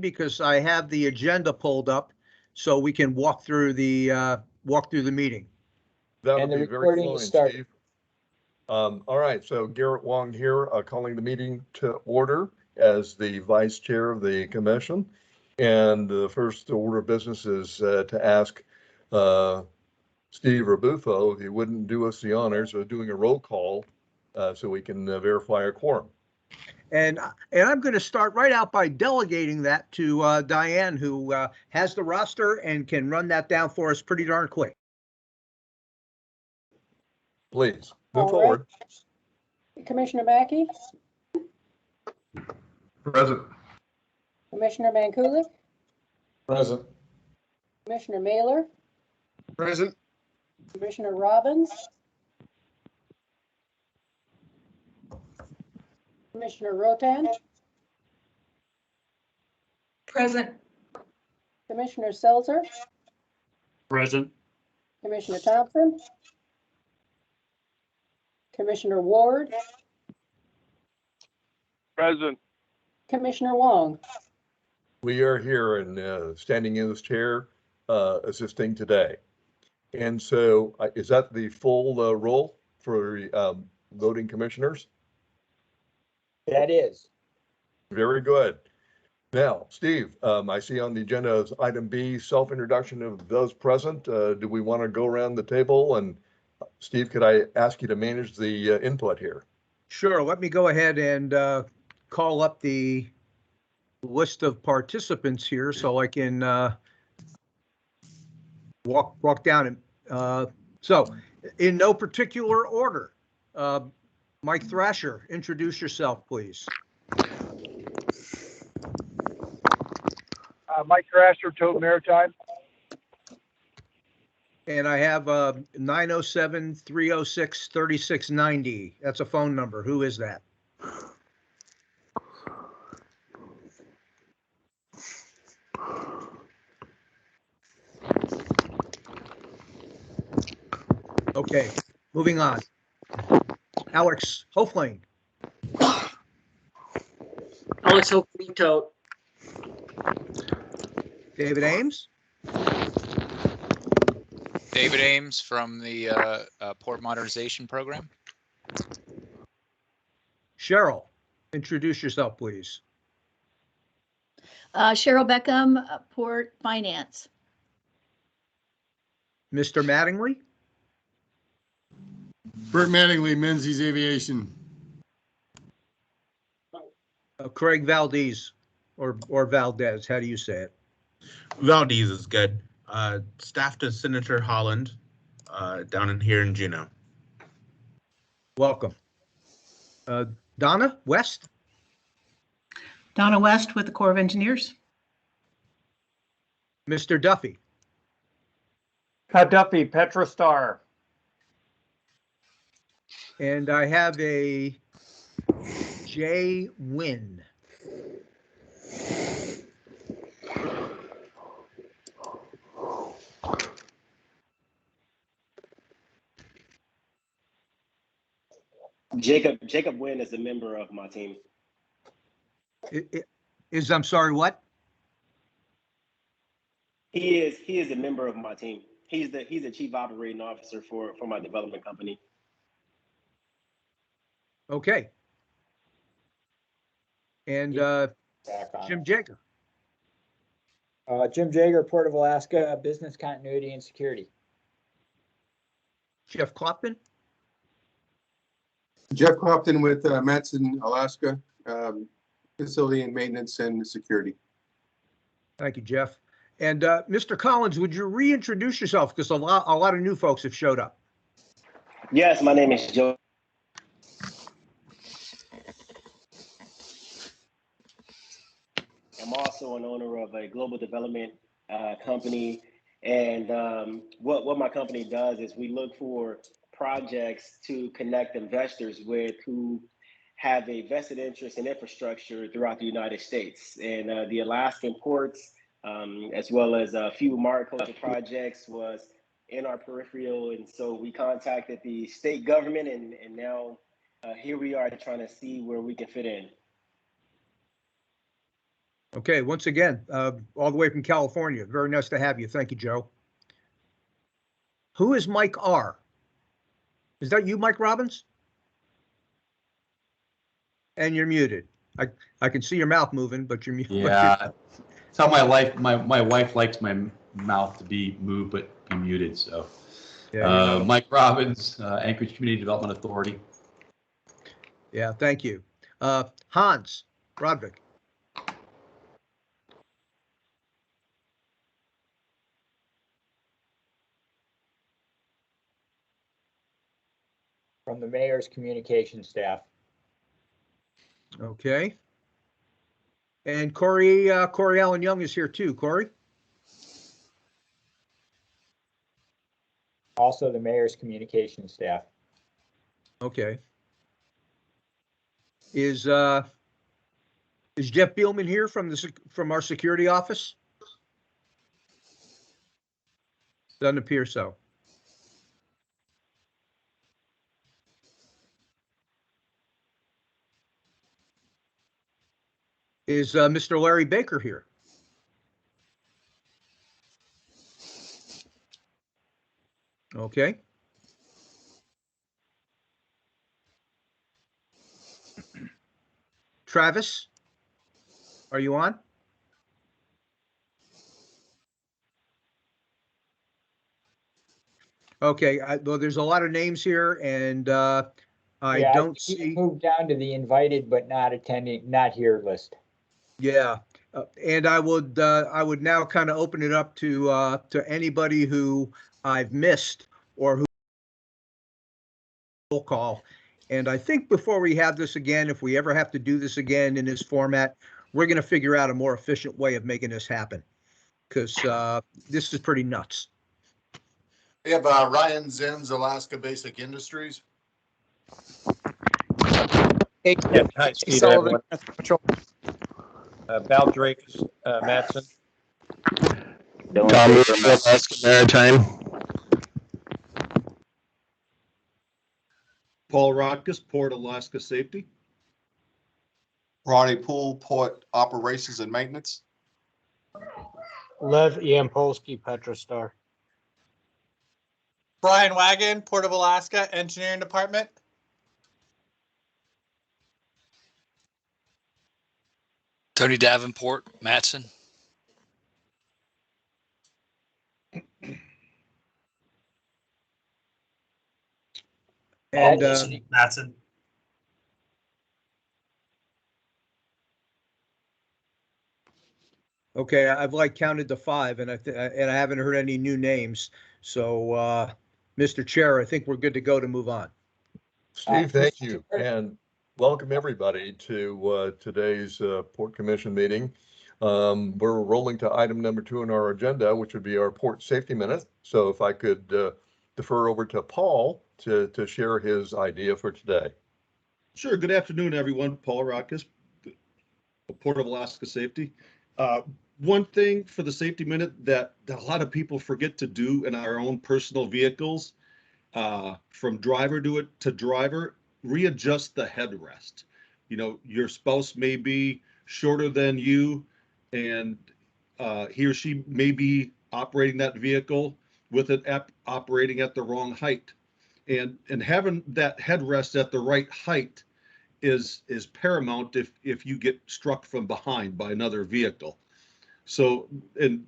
because I have the agenda pulled up so we can walk through the meeting. That would And the be very recording fine, is started. Steve. All right, so Garrett Wong here, calling the meeting to order as the vice chair of the commission. And the first order of business is to ask Steve Rebufo if he wouldn't do us the honors of doing a roll call so we can verify our quorum. And I'm going to start right out by delegating that to Diane, who has the roster and can run that down for us pretty darn quick. Please move All forward. right. Commissioner Mackey, Present. Commissioner Mankulik, Present. Commissioner Mailer, Present. Commissioner Robbins, Commissioner Rotan, Present. Commissioner Selzer, Present. Commissioner Thompson, Commissioner Ward, Present. Commissioner Wong. We are here and standing in this chair assisting today. And so is that the full roll for voting commissioners? That is. Very good. Now, Steve, I see on the agenda is item B, self-introduction of those present. Do we want to go around the table? And Steve, could I ask you to manage the input here? Sure. Let me go ahead and call up the list of participants here so I can walk down and so in no particular order. Mike Thrasher, introduce yourself, please. Mike Thrasher, Tote Maritime. And I have 907-306-3690. That's a phone number. Who is that? Okay, moving on. Alex Hofling. Alex Hope Tote. David Ames. David Ames from the Port Modernization Program. Cheryl, introduce yourself, please. Cheryl Beckham, Port Finance. Mr. Mattingly. Bert Mattingly, Menzies Aviation. Craig Valdez, or Valdez, how do you say it? Valdez is good. Staff to Senator Holland, down here in Juneau. Welcome. Donna West. Donna West with the Corps of Engineers. Mr. Duffy. Duffy, Petrostar. And I have a Jay Wynn. Jacob Wynn is a member of my team. I'm sorry, what? He is a member of my team. He's the chief operating officer for my development company. Okay. And Jim Jager. Jim Jager, Port of Alaska, Business Continuity and Security. Jeff Clopton. Jeff Clopton with Matson, Alaska, Facility and Maintenance and Security. Thank you, Jeff. And Mr. Collins, would you reintroduce yourself? Because a lot of new folks have showed up. Yes, my name is Joe. I'm also an owner of a global development company. And what my company does is we look for projects to connect investors with who have a vested interest in infrastructure throughout the United States. And the Alaskan ports, as well as a few mariculture projects, was in our peripheral. And so we contacted the state government, and now here we are trying to see where we can fit in. Okay, once again, all the way from California. Very nice to have you. Thank you, Joe. Who is Mike R? Is that you, Mike Robbins? And you're muted. I can see your mouth moving, but you're muted. Yeah, it's how my wife likes my mouth to be moved but be muted. So, Yeah, Mike Robbins, Anchorage Community Development Authority. yeah, thank you. Hans Rodvik. From the mayor's communication staff. Okay. And Corey Allen Young is here too. Corey? Also the mayor's communication staff. Okay. Is Jeff Beelman here from our security office? Doesn't appear so. Is Mr. Larry Baker here? Okay. Travis, are you on? Okay, well, there's a lot of names here, and I don't see. Moved down to the invited but not attending, not here list. Yeah, and I would now kind of open it up to anybody who I've missed or who will call. And I think before we have this again, if we ever have to do this again in this format, we're going to figure out a more efficient way of making this happen, because this is pretty nuts. We have Ryan Zenz, Alaska Basic Industries. Hey, Yeah, hi, Steve, Sullivan, Val Drake, Matson. Tom, Alaska Maritime. Paul Rodkus, Port Alaska Safety. Ronnie Poole, Port Operations and Maintenance. Lev Yampolsky, Petrostar. Brian Wagon, Port of Alaska Engineering Department. Tony Davenport, Matson. And Matson. okay, I've counted to 5, and I haven't heard any new names. So, Mr. Chair, I think we're good to go to move on. Steve, thank you, and welcome everybody to today's Port Commission meeting. We're rolling to item number 2 on our agenda, which would be our Port Safety Minute. So if I could defer over to Paul to share his idea for today. Sure. Good afternoon, everyone. Paul Rodkus, Port of Alaska Safety. One thing for the Safety Minute that a lot of people forget to do in our own personal vehicles, from driver to driver, readjust the headrest. You know, your spouse may be shorter than you, and he or she may be operating that vehicle with it operating at the wrong height. And having that headrest at the right height is paramount if you get struck from behind by another vehicle. So, and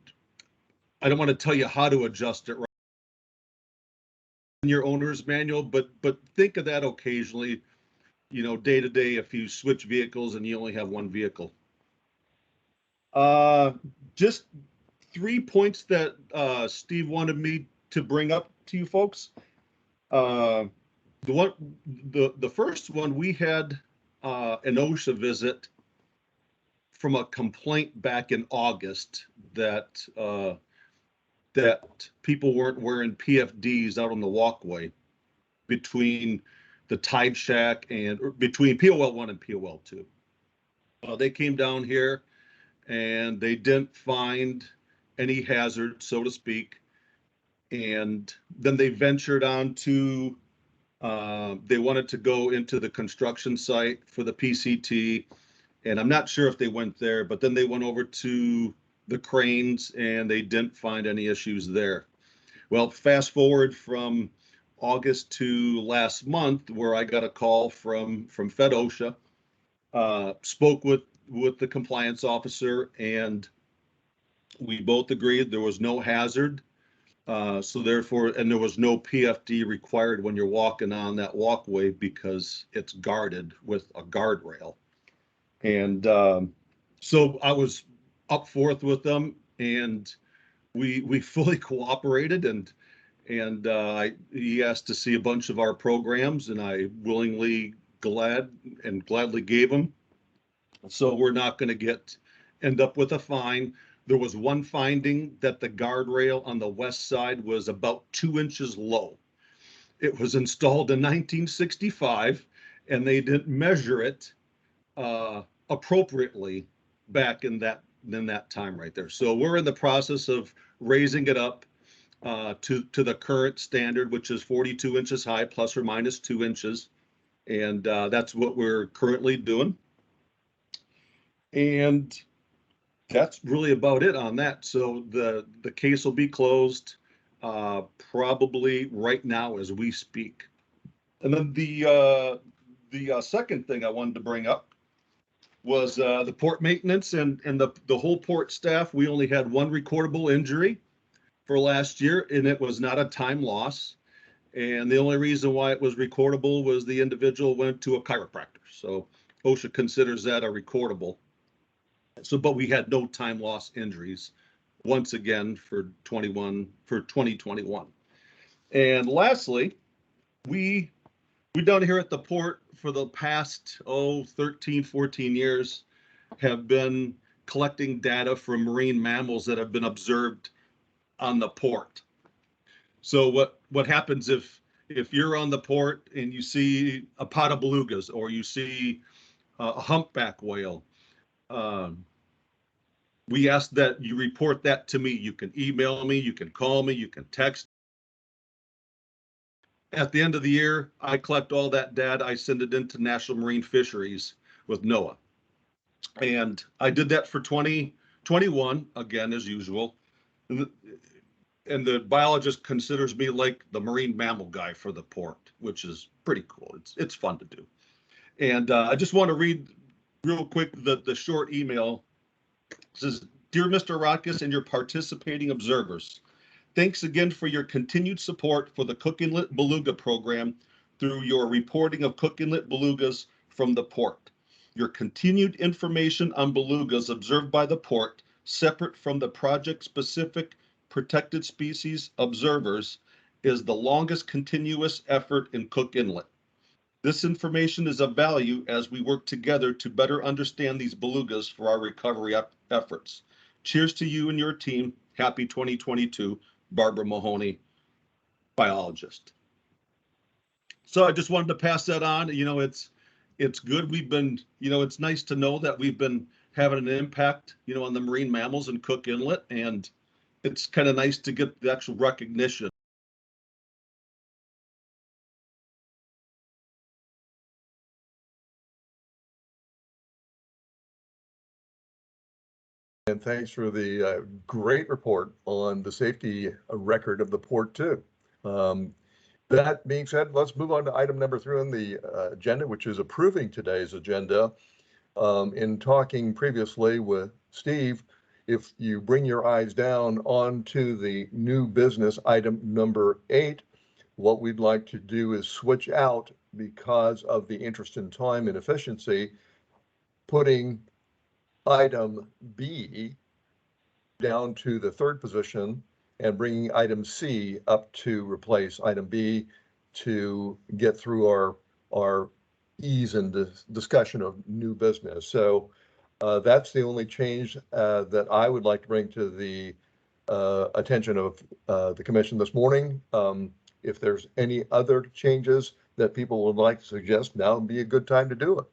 I don't want to tell you how to adjust it right in your owner's manual, but think of that occasionally, you know, day to day if you switch vehicles and you only have one vehicle. Just 3 points that Steve wanted me to bring up to you folks. The first one, we had an OSHA visit from a complaint back in August that people weren't wearing PFDs out on the walkway between the Tide Shack and between POL 1 and POL 2. They came down here and they didn't find any hazard, so to speak. And then they ventured on to, they wanted to go into the construction site for the PCT, And I'm not sure if they went there, but then they went over to the cranes and they didn't find any issues there. Well, fast forward from August to last month, where I got a call from Fed OSHA, spoke with the compliance officer, and we both agreed there was no hazard. So therefore, and there was no PFD required when you're walking on that walkway because it's guarded with a guardrail. And so I was up forth with them, and we fully cooperated, and he asked to see a bunch of our programs, and I gladly gave them. So we're not going to end up with a fine. There was one finding that the guardrail on the west side was about 2 inches low. It was installed in 1965, and they didn't measure it appropriately back in that time right there. So we're in the process of raising it up to the current standard, which is 42 inches high, plus or minus 2 inches. And that's what we're currently doing. And that's really about it on that. So the case will be closed probably right now as we speak. And then the second thing I wanted to bring up was the port maintenance and the whole port staff. We only had one recordable injury for last year, and it was not a time loss. And the only reason why it was recordable was the individual went to a chiropractor. So OSHA considers that a recordable. So, but we had no time loss injuries once again for 2021. And lastly, we down here at the port for the past 13, 14 years have been collecting data from marine mammals that have been observed on the port. So what happens if you're on the port and you see a pot of belugas, or you see a humpback whale, we ask that you report that to me. You can email me, you can call me, you can text. At the end of the year, I collect all that data. I send it into National Marine Fisheries with Noaa. And I did that for 2021, again, as usual. And the biologist considers me like the marine mammal guy for the port, which is pretty cool. It's fun to do. And I just want to read real quick the short email. It says, "Dear Mr. Rockis and your participating observers, thanks again for your continued support for the Cook Inlet Beluga program through your reporting of Cook Inlet belugas from the port. Your continued information on belugas observed by the port, separate from the project-specific protected species observers, is the longest continuous effort in Cook Inlet. This information is of value as we work together to better understand these belugas for our recovery efforts. Cheers to you and your team. Happy 2022, Barbara Mahoney, biologist." So I just wanted to pass that on. It's good. We've been, it's nice to know that we've been having an impact, on the marine mammals in Cook Inlet, and it's kind of nice to get the actual recognition. And thanks for the great report on the safety record of the port too. That being said, let's move on to item number 3 on the agenda, which is approving today's agenda. In talking previously with Steve, if you bring your eyes down onto the new business item number 8, what we'd like to do is switch out, because of the interest in time and efficiency, putting item B down to the 3rd position and bringing item C up to replace item B to get through our ease and discussion of new business. So that's the only change that I would like to bring to the attention of the commission this morning. If there's any other changes that people would like to suggest, now would be a good time to do it.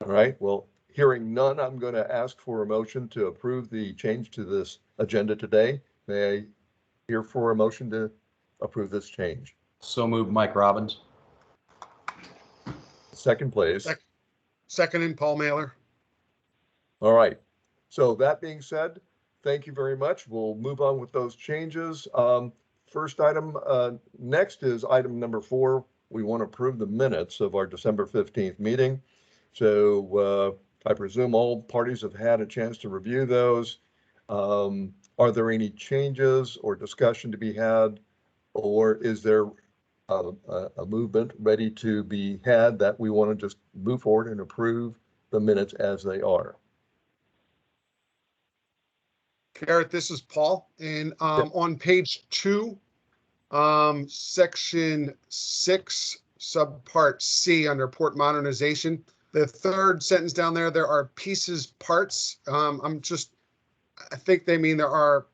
All right, well, hearing none, I'm going to ask for a motion to approve the change to this agenda today. May I hear for a motion to approve this change? So moved, Mike Robbins. second place. Second in Paul Mailer. All right. So that being said, thank you very much. We'll move on with those changes. First item, next is item number 4. We want to approve the minutes of our December 15th meeting. So I presume all parties have had a chance to review those. Are there any changes or discussion to be had? Or is there a movement ready to be had that we want to just move forward and approve the minutes as they are? Garrett, this is Paul. And on page 2, section 6, subpart C under port modernization, the third sentence down there, there are pieces, parts. I think they mean there are,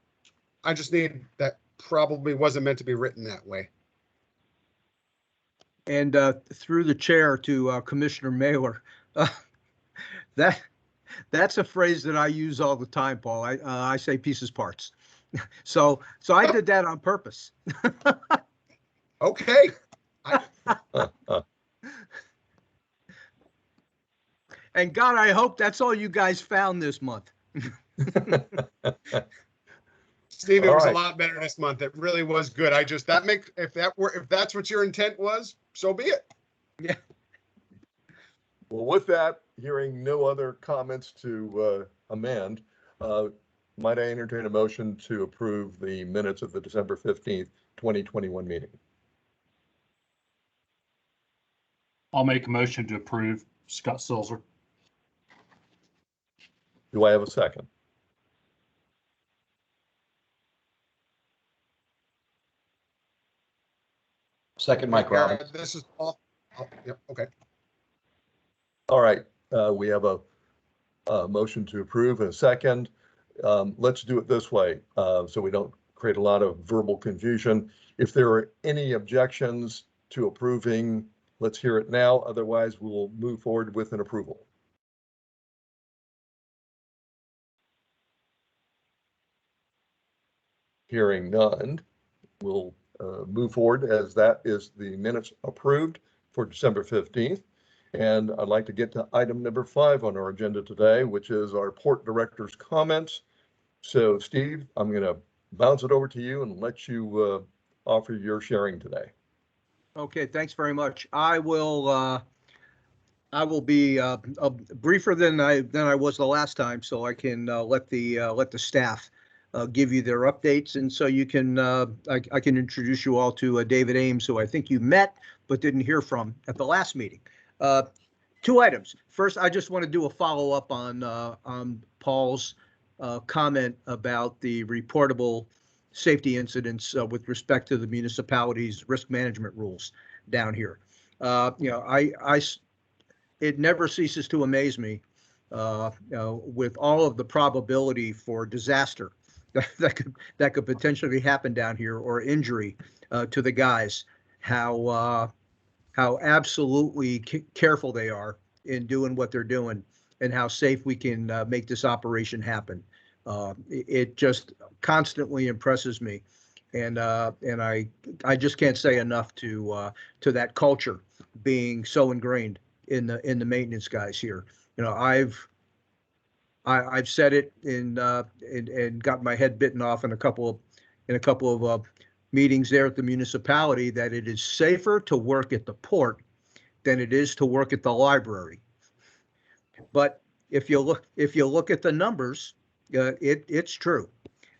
I just need, that probably wasn't meant to be written that way. And through the chair to Commissioner Mailer, that's a phrase that I use all the time, Paul. I say pieces, parts. So I did that on purpose. Okay. And God, I hope that's all you guys found this month. Steve, it was right. a lot better this month. It really was good. If that's what your intent was, so be it. Yeah. Well, with that, hearing no other comments to amend, might I entertain a motion to approve the minutes of the December 15th, 2021 meeting? I'll make a motion to approve. Scott Silzer. Do I have a second? Second, Mike Robbins. This is Paul. Oh, yep, okay. All right, we have a motion to approve and a second. Let's do it this way so we don't create a lot of verbal confusion. If there are any objections to approving, let's hear it now. Otherwise, we'll move forward with an approval. Hearing none, we'll move forward as that is the minutes approved for December 15th. And I'd like to get to item number 5 on our agenda today, which is our port director's comments. So Steve, I'm going to bounce it over to you and let you offer your sharing today. Okay, thanks very much. I will be briefer than I was the last time, so I can let the staff give you their updates, and so you can I can introduce you all to David Ames, who I think you met but didn't hear from at the last meeting. 2 items. First, I just want to do a follow-up on Paul's comment about the reportable safety incidents with respect to the municipality's risk management rules down here. It never ceases to amaze me with all of the probability for disaster that could potentially happen down here, or injury to the guys, how absolutely careful they are in doing what they're doing, and how safe we can make this operation happen. It just constantly impresses me, and I just can't say enough to that culture being so ingrained in the maintenance guys here. I've said it and got my head bitten off in a couple of meetings there at the municipality, that it is safer to work at the port than it is to work at the library. But if you look at the numbers, it's true.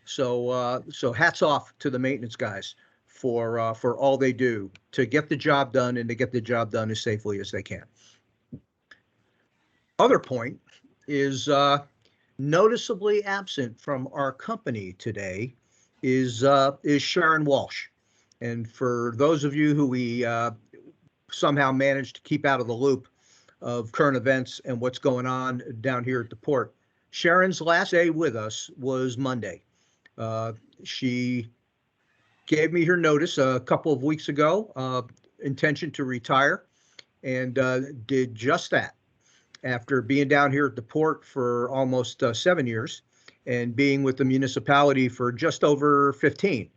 So hats off to the maintenance guys for all they do to get the job done, and to get the job done as safely as they can. Other point is noticeably absent from our company today is Sharon Walsh. And for those of you who we somehow managed to keep out of the loop of current events and what's going on down here at the port, Sharon's last day with us was Monday. She gave me her notice a couple of weeks ago, intention to retire, and did just that. After being down here at the port for almost 7 years, and being with the municipality for just over 15.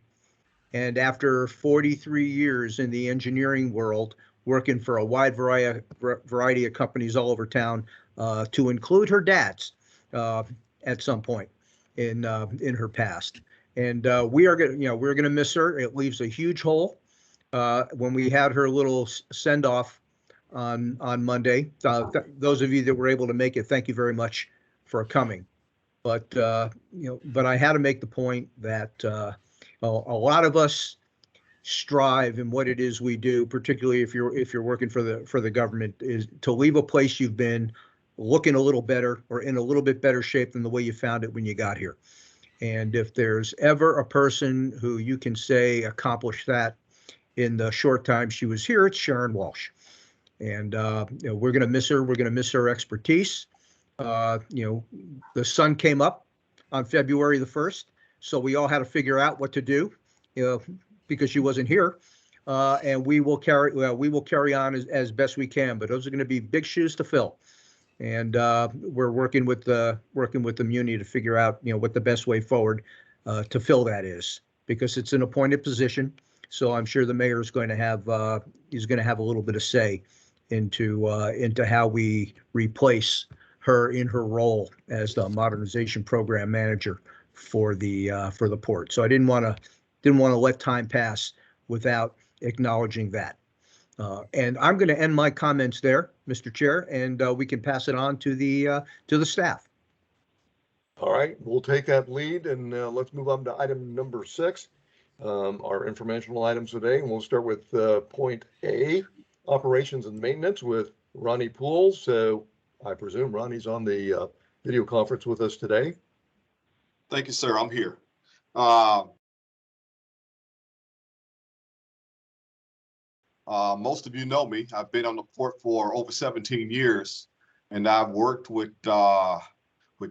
And after 43 years in the engineering world, working for a wide variety of companies all over town, to include her dad's at some point in her past. And we're gonna miss her. It leaves a huge hole. When we had her little send off on Monday, those of you that were able to make it, thank you very much for coming. But but I had to make the point that a lot of us strive in what it is we do, particularly if you're working for the government, is to leave a place you've been looking a little better or in a little bit better shape than the way you found it when you got here. And if there's ever a person who you can say accomplished that in the short time she was here, it's Sharon Walsh. And we're going to miss her. We're going to miss her expertise. The sun came up on February the 1st, so we all had to figure out what to do, because she wasn't here. And we will carry on as best we can. But those are going to be big shoes to fill. And we're working with the Muni to figure out what the best way forward to fill that is, because it's an appointed position. So I'm sure the mayor is going to have a little bit of say into how we replace her in her role as the modernization program manager for the port. So I didn't want to let time pass without acknowledging that. And I'm going to end my comments there, Mr. Chair, and we can pass it on to the staff. All right, we'll take that lead, and let's move on to item number 6, our informational items today. And we'll start with point A, operations and maintenance, with Ronnie Pools. So I presume Ronnie's on the video conference with us today. Thank you, sir. I'm here. Most of you know me. I've been on the port for over 17 years, and I've worked with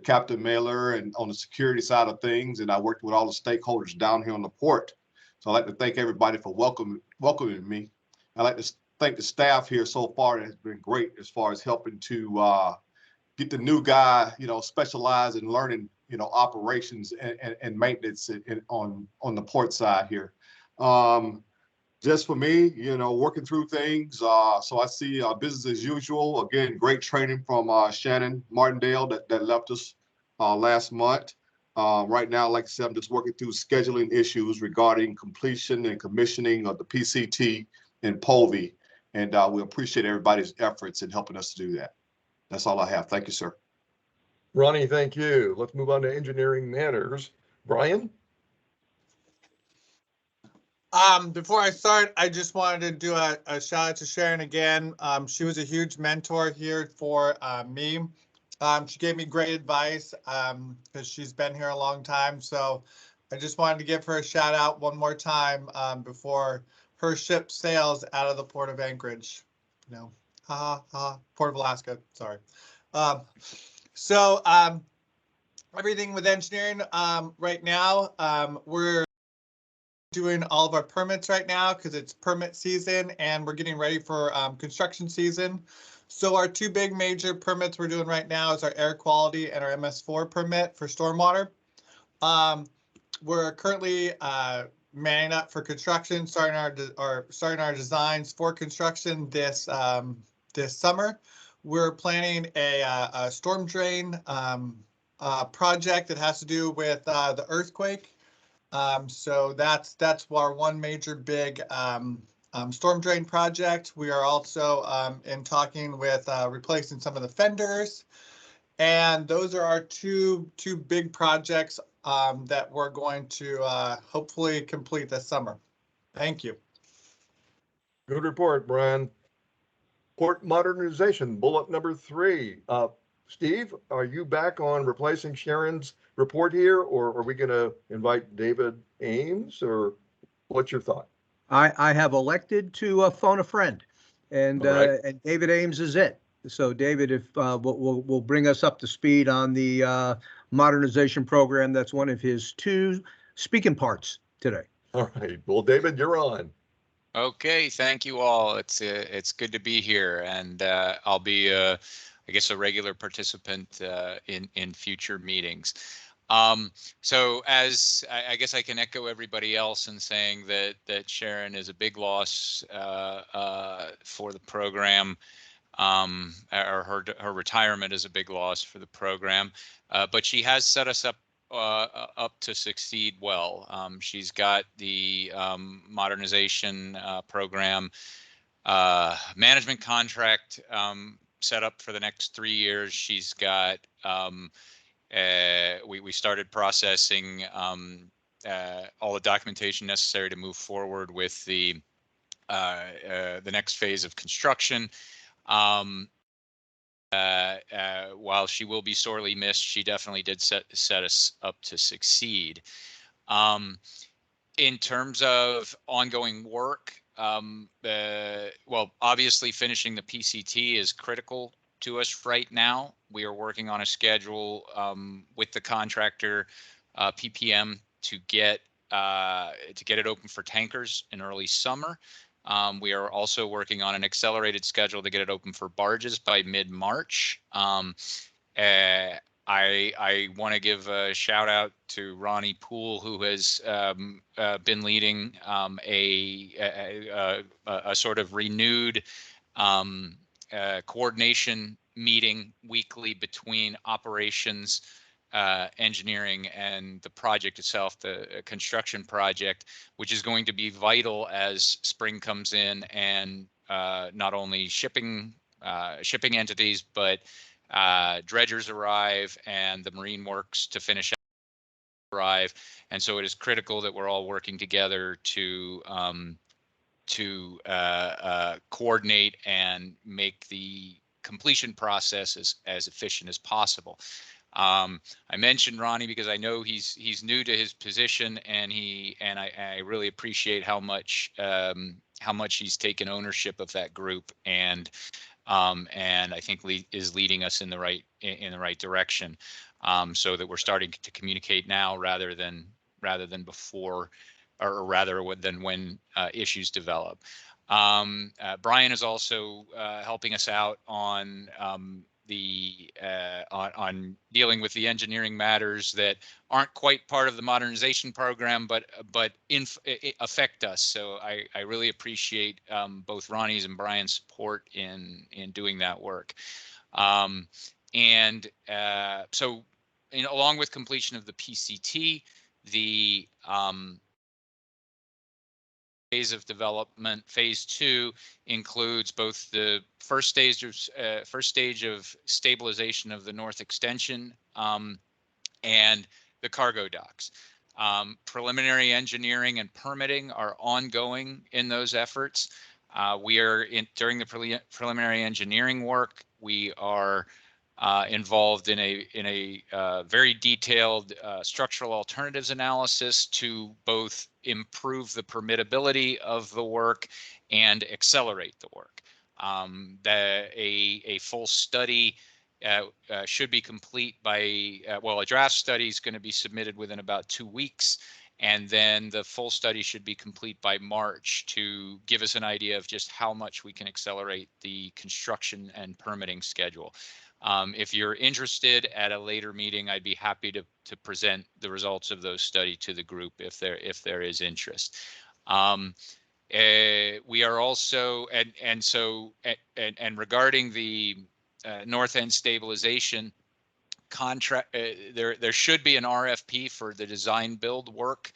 Captain Mailer and on the security side of things, and I worked with all the stakeholders down here on the port. So I'd like to thank everybody for welcoming me. I'd like to thank the staff here so far. It has been great as far as helping to get the new guy, specialized in learning, operations and maintenance on the port side here. Just for me, working through things. So I see business as usual. Again, great training from Shannon Martindale that left us last month. Right now, like I said, I'm just working through scheduling issues regarding completion and commissioning of the PCT and POVI. And we appreciate everybody's efforts in helping us to do that. That's all I have. Thank you, sir. Ronnie, thank you. Let's move on to engineering matters. Brian? Before I start, I just wanted to do a shout out to Sharon again. She was a huge mentor here for me. She gave me great advice because she's been here a long time. So I just wanted to give her a shout out one more time before her ship sails out of the port of Anchorage. Port of Alaska, sorry. So everything with engineering right now, we're doing all of our permits right now because it's permit season and we're getting ready for construction season. So our two big major permits we're doing right now is our air quality and our MS4 permit for stormwater. We're currently manning up for construction, starting our designs for construction this summer. We're planning a storm drain project that has to do with the earthquake. So that's our one major big storm drain project. We are also in talking with replacing some of the fenders, and those are our two big projects that we're going to hopefully complete this summer. Thank you. Good report, Brian. Port modernization, bullet number 3. Steve, are you back on replacing Sharon's report here, or are we going to invite David Ames, or what's your thought? I have elected to phone a friend, and David Ames is it. So David, if will bring us up to speed on the modernization program. That's one of his 2 speaking parts today. All right. Well, David, you're on. Okay, thank you all. It's good to be here, and I'll be I guess a regular participant in future meetings. So as I guess I can echo everybody else in saying that Sharon is a big loss for the program. Or her retirement is a big loss for the program, but she has set us up to succeed well. She's got the modernization program management contract set up for the next 3 years. She's got we started processing all the documentation necessary to move forward with the next phase of construction. While she will be sorely missed, she definitely did set us up to succeed. In terms of ongoing work, well, obviously finishing the PCT is critical to us right now. We are working on a schedule with the contractor PPM to get it open for tankers in early summer. We are also working on an accelerated schedule to get it open for barges by mid-March. I want to give a shout out to Ronnie Poole, who has been leading a sort of renewed coordination meeting weekly between operations, engineering, and the project itself, the construction project, which is going to be vital as spring comes in and not only shipping entities, but dredgers arrive and the marine works to finish arrive. And so it is critical that we're all working together to coordinate and make the completion process as efficient as possible. I mentioned Ronnie because I know he's new to his position, and I really appreciate how much he's taken ownership of that group, and I think is leading us in the right direction, so that we're starting to communicate now rather than before, or rather than when issues develop. Brian is also helping us out on on dealing with the engineering matters that aren't quite part of the modernization program, but affect us. So I really appreciate both Ronnie's and Brian's support in doing that work. So along with completion of the PCT, the phase of development, phase 2, includes both the first stage of stabilization of the North Extension and the cargo docks. Preliminary engineering and permitting are ongoing in those efforts. We are during the preliminary engineering work. We are involved in a very detailed structural alternatives analysis to both improve the permittability of the work and accelerate the work. A full study should be complete by, well, a draft study is going to be submitted within about 2 weeks, and then the full study should be complete by March to give us an idea of just how much we can accelerate the construction and permitting schedule. If you're interested, at a later meeting, I'd be happy to present the results of those studies to the group if there is interest. We are also, and regarding the North End stabilization contract, there should be an RFP for the design build work.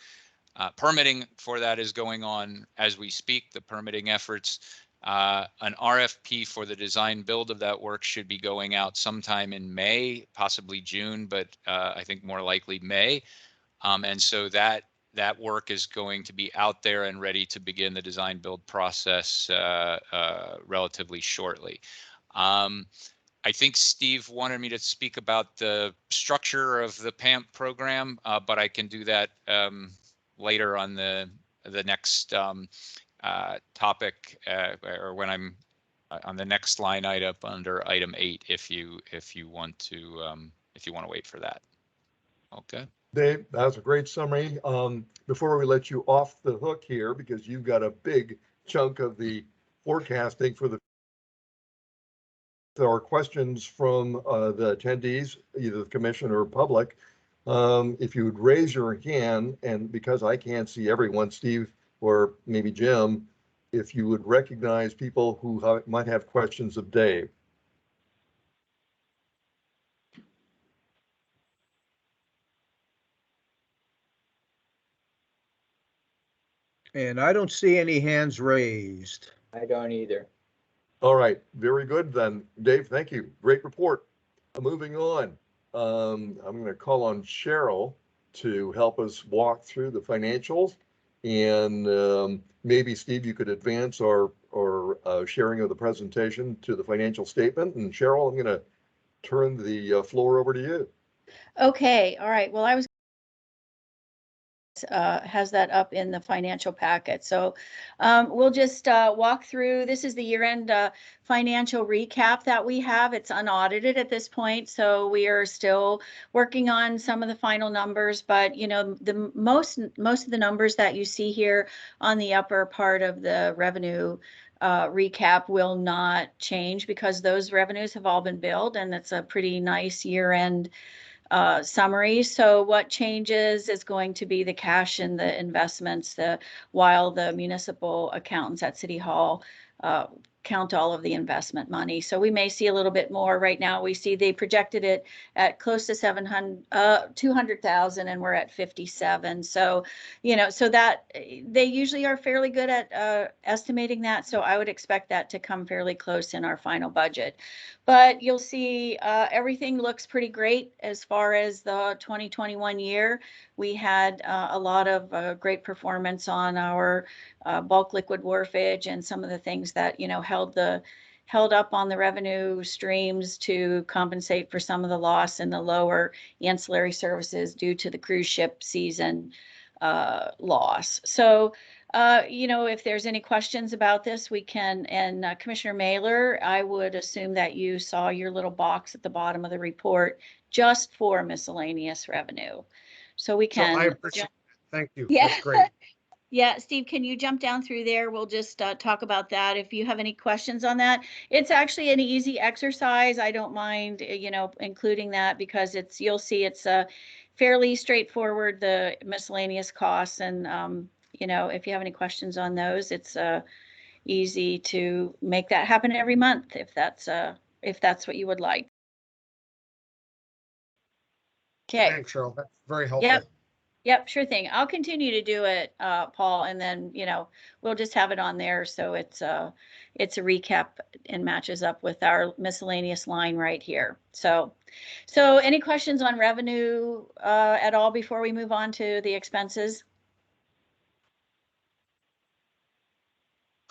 Permitting for that is going on as we speak, the permitting efforts. An RFP for the design build of that work should be going out sometime in May, possibly June, but I think more likely May. And so that work is going to be out there and ready to begin the design build process relatively shortly. I think Steve wanted me to speak about the structure of the PAMP program, but I can do that later on the next topic, or when I'm on the next line item under item 8, if you want to wait for that. Okay. Dave, that's a great summary. Before we let you off the hook here, because you've got a big chunk of the forecasting for the, there are questions from the attendees, either the commission or public. If you would raise your hand, and because I can't see everyone, Steve, or maybe Jim, if you would recognize people who might have questions of Dave. And I don't see any hands raised. I don't either. All right, very good then. Dave, thank you. Great report. Moving on. I'm going to call on Cheryl to help us walk through the financials. And maybe, Steve, you could advance our sharing of the presentation to the financial statement. And Cheryl, I'm going to turn the floor over to you. Okay, all right. Well, I was has that up in the financial packet. So we'll just walk through. This is the year-end financial recap that we have. It's unaudited at this point, so we are still working on some of the final numbers. But you know, the most of the numbers that you see here on the upper part of the revenue recap will not change because those revenues have all been billed, and it's a pretty nice year-end summary. So what changes is going to be the cash and the investments, while the municipal accountants at City Hall count all of the investment money. So we may see a little bit more. Right now we see they projected it at close to 200,000 and we're at 57. So, you know, so that they usually are fairly good at estimating that. So I would expect that to come fairly close in our final budget. But you'll see everything looks pretty great as far as the 2021 year. We had a lot of great performance on our bulk liquid wharfage and some of the things that, you know, held up on the revenue streams to compensate for some of the loss in the lower ancillary services due to the cruise ship season loss. So you know, if there's any questions about this, we can, and Commissioner Mailer, I would assume that you saw your little box at the bottom of the report just for miscellaneous revenue. So we can. So I appreciate it. Thank you. Yeah. That's great. Yeah, Steve, can you jump down through there? We'll just talk about that. If you have any questions on that, it's actually an easy exercise. I don't mind, you know, including that because you'll see it's fairly straightforward, the miscellaneous costs. And, you know, if you have any questions on those, it's easy to make that happen every month if that's what you would like. Okay. Thanks, Cheryl. That's very helpful. Yep. Yep, sure thing. I'll continue to do it, Paul, and then, you know, we'll just have it on there so it's a recap and matches up with our miscellaneous line right here. So any questions on revenue at all before we move on to the expenses?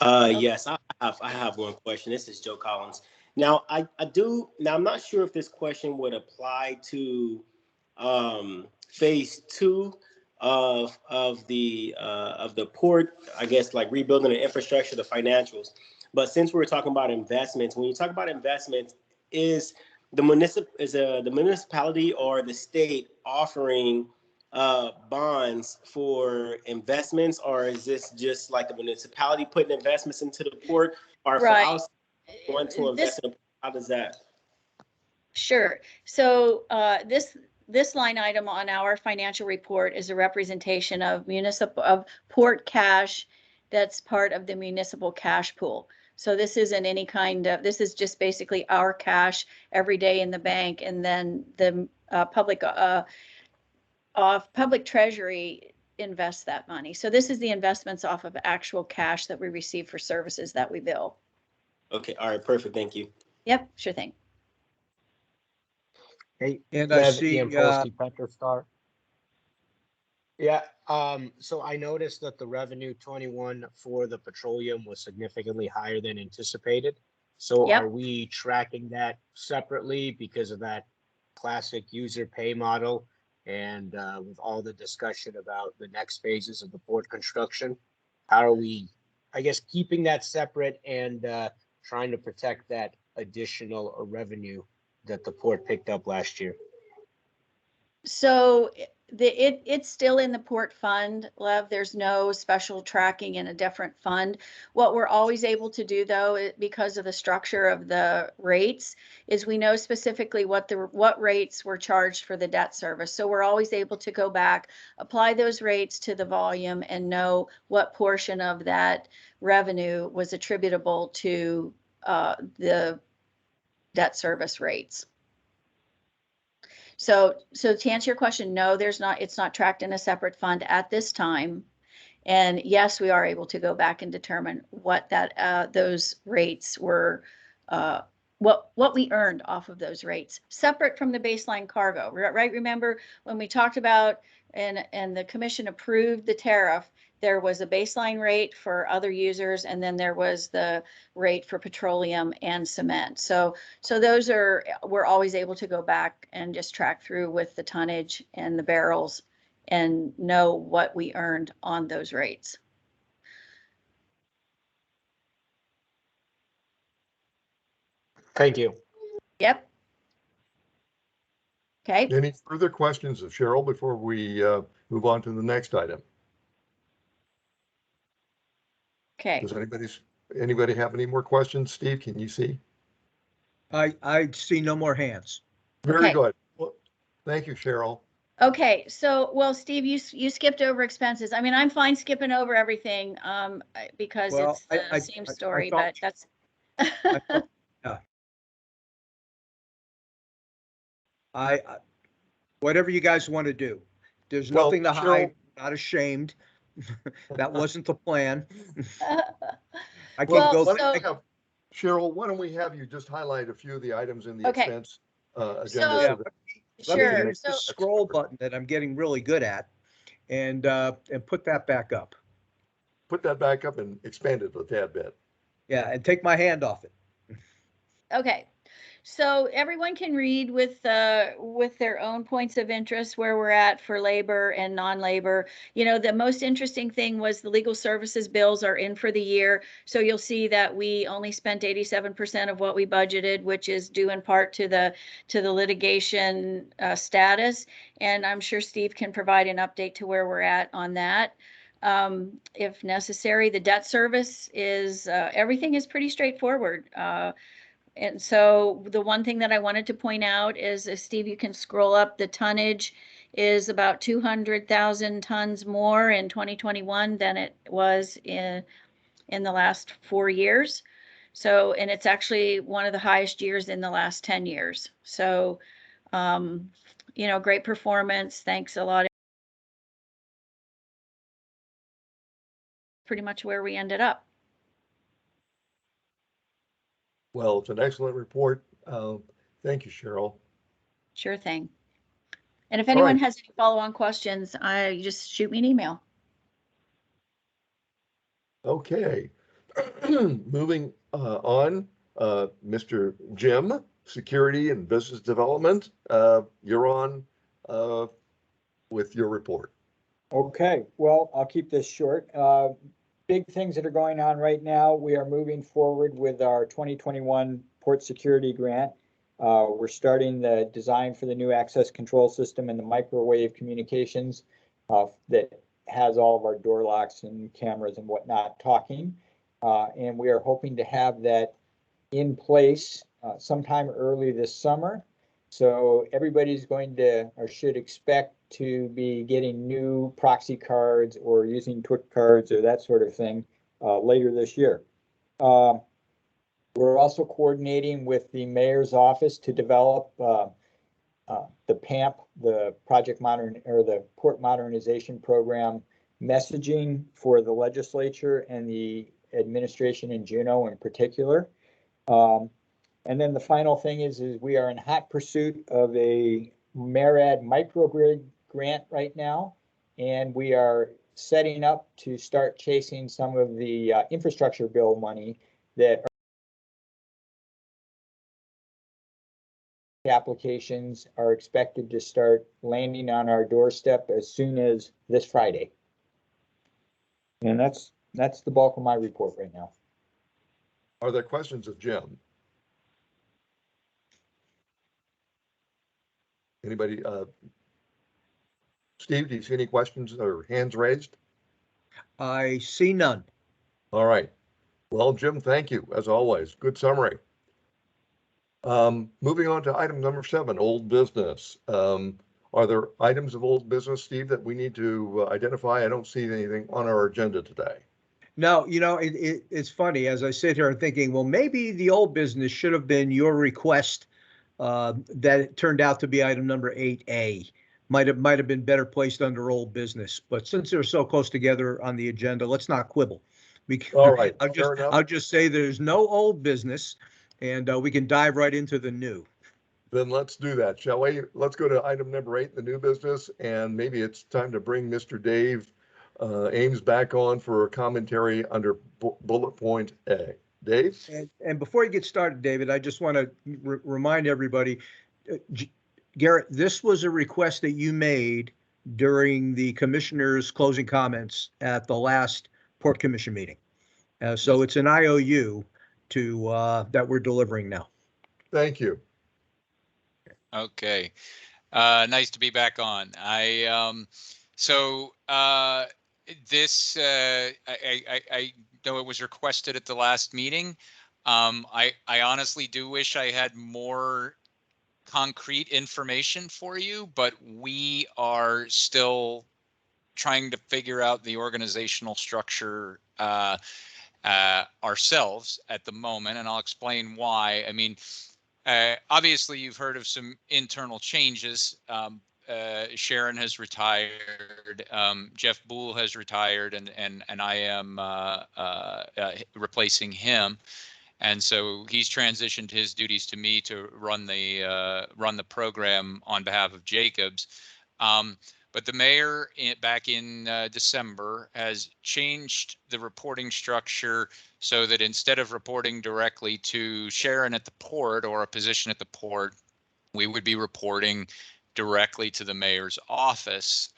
Yes, I have one question. This is Joe Collins. Now I'm not sure if this question would apply to phase 2 of the port, I guess, like rebuilding the infrastructure, the financials. But since we're talking about investments, when you talk about investments, is the municipality or the state offering bonds for investments, or is this just like the municipality putting investments into the port, or for us want to invest in the port? How does that? Sure. So this line item on our financial report is a representation of port cash that's part of the municipal cash pool. So this isn't any kind of, this is just basically our cash every day in the bank, and then the public treasury invests that money. So this is the investments off of actual cash that we receive for services that we bill. Okay, all right, perfect, thank you. Yep, sure thing. Hey, And I see Star. Yeah, so I noticed that the revenue 21 for the petroleum was significantly higher than anticipated. So Yep. Are we tracking that separately because of that classic user pay model? And with all the discussion about the next phases of the port construction, how are we, I guess, keeping that separate and trying to protect that additional revenue that the port picked up last year? So it's still in the port fund, Lev. There's no special tracking in a different fund. What we're always able to do, though, because of the structure of the rates, is we know specifically what rates were charged for the debt service. So we're always able to go back, apply those rates to the volume, and know what portion of that revenue was attributable to the debt service rates. So to answer your question, no, it's not tracked in a separate fund at this time. And yes, we are able to go back and determine what those rates were, what we earned off of those rates, separate from the baseline cargo, right? Remember when we talked about and the commission approved the tariff, there was a baseline rate for other users, and then there was the rate for petroleum and cement. So we're always able to go back and just track through with the tonnage and the barrels and know what we earned on those rates. Thank you. Yep. Okay. Any further questions of Cheryl before we move on to the next item? Okay. Does anybody have any more questions? Steve, can you see? I see no more hands. Very Okay. good. Well, thank you, Cheryl. Okay, so, well, Steve, you skipped over expenses. I mean, I'm fine skipping over everything, because Well, it's the same story, thought- but that's. Whatever you guys want to do. There's Well, nothing to Cheryl- hide, not ashamed. That wasn't the plan. I can Well, go. so- Cheryl, why don't we have you just highlight a few of the items in the Okay. expense agenda? So- so that- Let me Sure, use the so- scroll button that I'm getting really good at and put that back up. Put that back up and expand it a tad bit. Yeah, and take my hand off it. Okay, so everyone can read with their own points of interest where we're at for labor and non-labor. You know, the most interesting thing was the legal services bills are in for the year. So you'll see that we only spent 87% of what we budgeted, which is due in part to the litigation status. And I'm sure Steve can provide an update to where we're at on that. If necessary, the debt service is, everything is pretty straightforward. And so the one thing that I wanted to point out is, if Steve, you can scroll up, the tonnage is about 200,000 tons more in 2021 than it was in the last 4 years. So, and it's actually one of the highest years in the last 10 years. So, you know, great performance. Thanks a lot. Pretty much where we ended up. Well, it's an excellent report. Thank you, Cheryl. Sure thing. And if All anyone right. has any follow-on questions, you just shoot me an email. Okay. Moving on, Mr. Jim, Security and Business Development, you're on with your report. Okay, well, I'll keep this short. Big things that are going on right now. We are moving forward with our 2021 Port Security Grant. We're starting the design for the new access control system and the microwave communications that has all of our door locks and cameras and whatnot talking. And we are hoping to have that in place sometime early this summer. So everybody's going to, or should expect to be getting new proxy cards or using TWIC cards or that sort of thing later this year. We're also coordinating with the mayor's office to develop the PAMP, the the Port Modernization Program messaging for the legislature and the administration in Juneau in particular. And then the final thing is we are in hot pursuit of a MARAD microgrid grant right now, and we are setting up to start chasing some of the infrastructure bill money that applications are expected to start landing on our doorstep as soon as this Friday. And that's the bulk of my report right now. Are there questions of Jim? Steve, do you see any questions or hands raised? I see none. All right. Well, Jim, thank you, as always. Good summary. Moving on to item number 7, old business. Are there items of old business, Steve, that we need to identify? I don't see anything on our agenda today. No, it's funny as I sit here thinking, well, maybe the old business should have been your request that it turned out to be item number 8A. Might have been better placed under old business, but since they're so close together on the agenda, let's not quibble. All right, I'll just say there's no old business, and we can dive right into the new. Then let's do that, shall we? Let's go to item number 8, the new business, and maybe it's time to bring Mr. Dave Ames back on for a commentary under bullet point A. Dave? And before you get started, David, I just want to remind everybody, Garrett, this was a request that you made during the commissioner's closing comments at the last Port Commission meeting. So it's an IOU to that we're delivering now. Thank you. Okay. Nice to be back on. This I know it was requested at the last meeting. I honestly do wish I had more concrete information for you, but we are still trying to figure out the organizational structure ourselves at the moment, and I'll explain why. I mean, obviously you've heard of some internal changes. Sharon has retired, Jeff Boole has retired, and I am replacing him. And so he's transitioned his duties to me to run the program on behalf of Jacobs. But the mayor back in December has changed the reporting structure so that instead of reporting directly to Sharon at the port or a position at the port, we would be reporting directly to the mayor's office,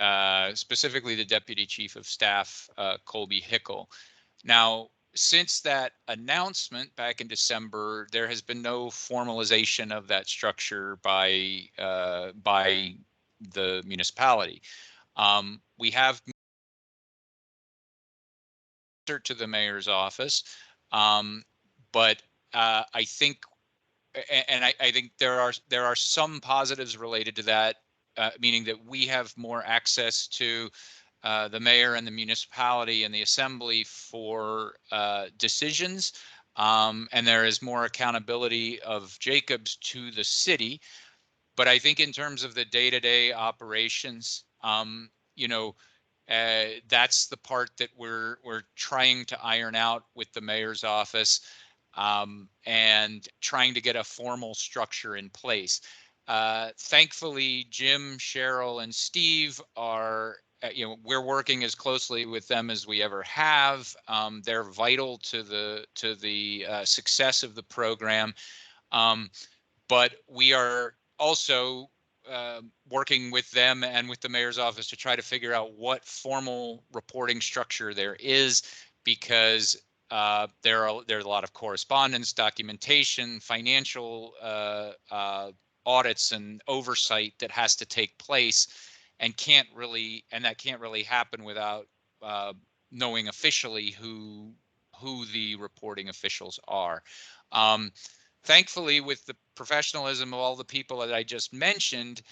specifically the Deputy Chief of Staff, Colby Hickel. Now, since that announcement back in December, there has been no formalization of that structure by the municipality. We have to the mayor's office, but I think, and I think there are some positives related to that, meaning that we have more access to the mayor and the municipality and the assembly for decisions, and there is more accountability of Jacobs to the city. But I think in terms of the day-to-day operations, that's the part that we're trying to iron out with the mayor's office, and trying to get a formal structure in place. Thankfully, Jim, Cheryl, and Steve are, we're working as closely with them as we ever have. They're vital to the success of the program. But we are also working with them and with the mayor's office to try to figure out what formal reporting structure there is, because there's a lot of correspondence, documentation, financial audits and oversight that has to take place, and that can't really happen without knowing officially who the reporting officials are. Thankfully, with the professionalism of all the people that I just mentioned,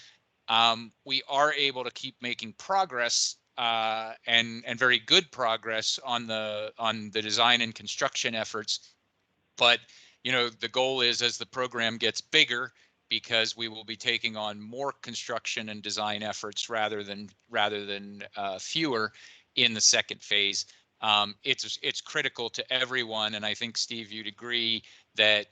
we are able to keep making progress, and very good progress on the design and construction efforts. But the goal is, as the program gets bigger, because we will be taking on more construction and design efforts rather than fewer in the second phase. It's critical to everyone, and I think, Steve, you'd agree that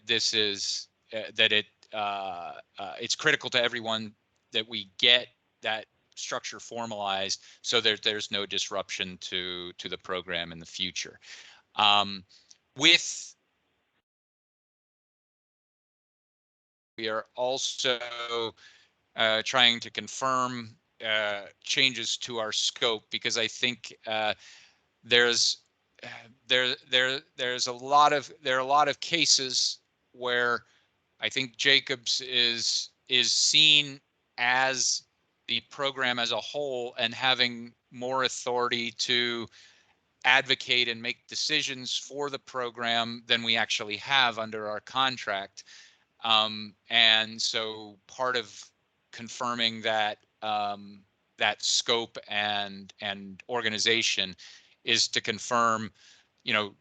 this is it's critical to everyone that we get that structure formalized, so that there's no disruption to the program in the future. We are also trying to confirm changes to our scope, because I think there are a lot of cases where I think Jacobs is seen as the program as a whole and having more authority to advocate and make decisions for the program than we actually have under our contract. And so part of confirming that that scope and organization is to confirm,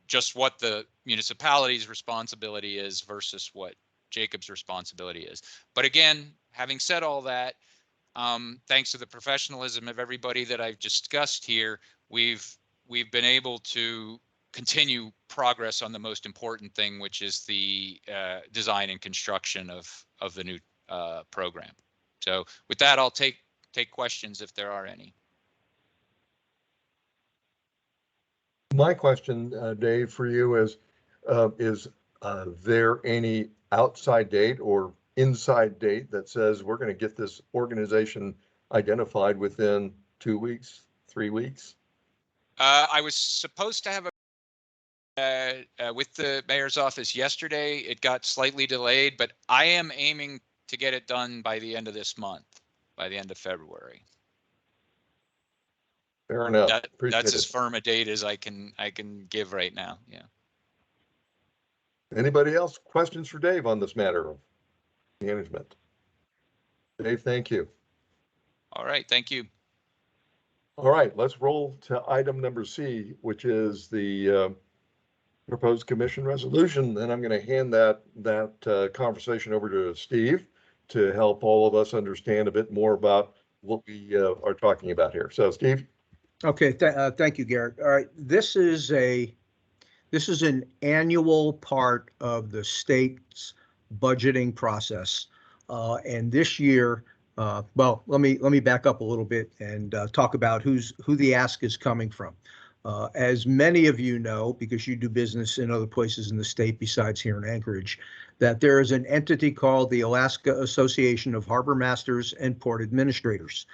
just what the municipality's responsibility is versus what Jacob's responsibility is. But again, having said all that, thanks to the professionalism of everybody that I've discussed here, we've been able to continue progress on the most important thing, which is the design and construction of the new program. So with that, I'll take questions if there are any. My question, Dave, for you is there any outside date or inside date that says we're going to get this organization identified within 2 weeks, 3 weeks? I was supposed to have with the mayor's office yesterday. It got slightly delayed, but I am aiming to get it done by the end of this month, by the end of February. Fair enough. That's as firm a date as I can give right now. Yeah. Anybody else? Questions for Dave on this matter of management? Dave, thank you. All right. Thank you. All right, let's roll to item number C, which is the proposed commission resolution. And I'm going to hand that conversation over to Steve to help all of us understand a bit more about what we are talking about here. So, Steve. Okay, thank you, Garrett. All right, this is an annual part of the state's budgeting process, and this year, well, let me back up a little bit and talk about who the ask is coming from. As many of you know, because you do business in other places in the state besides here in Anchorage, that there is an entity called the Alaska Association of Harbor Masters and Port Administrators.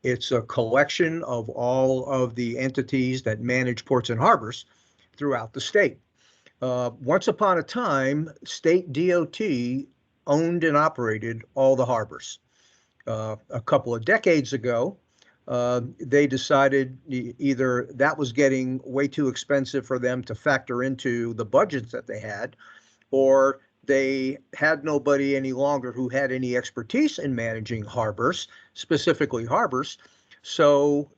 It's a collection of all of the entities that manage ports and harbors throughout the state. Once upon a time, state DOT owned and operated all the harbors. A couple of decades ago, they decided either that was getting way too expensive for them to factor into the budgets that they had, or they had nobody any longer who had any expertise in managing harbors, specifically harbors. So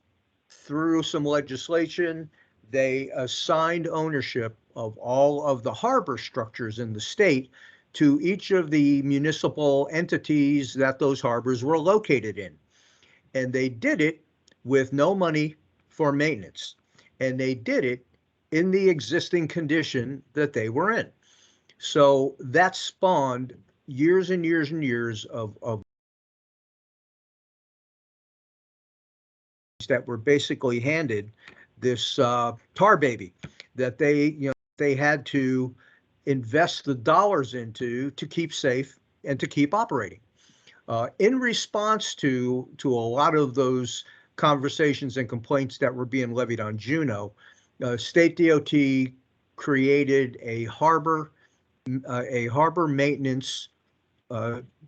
through some legislation, they assigned ownership of all of the harbor structures in the state to each of the municipal entities that those harbors were located in. And they did it with no money for maintenance. And they did it in the existing condition that they were in. So that spawned years and years and years of that were basically handed this tar baby that they had to invest the dollars into to keep safe and to keep operating. In response to a lot of those conversations and complaints that were being levied on Juneau, state DOT created a harbor maintenance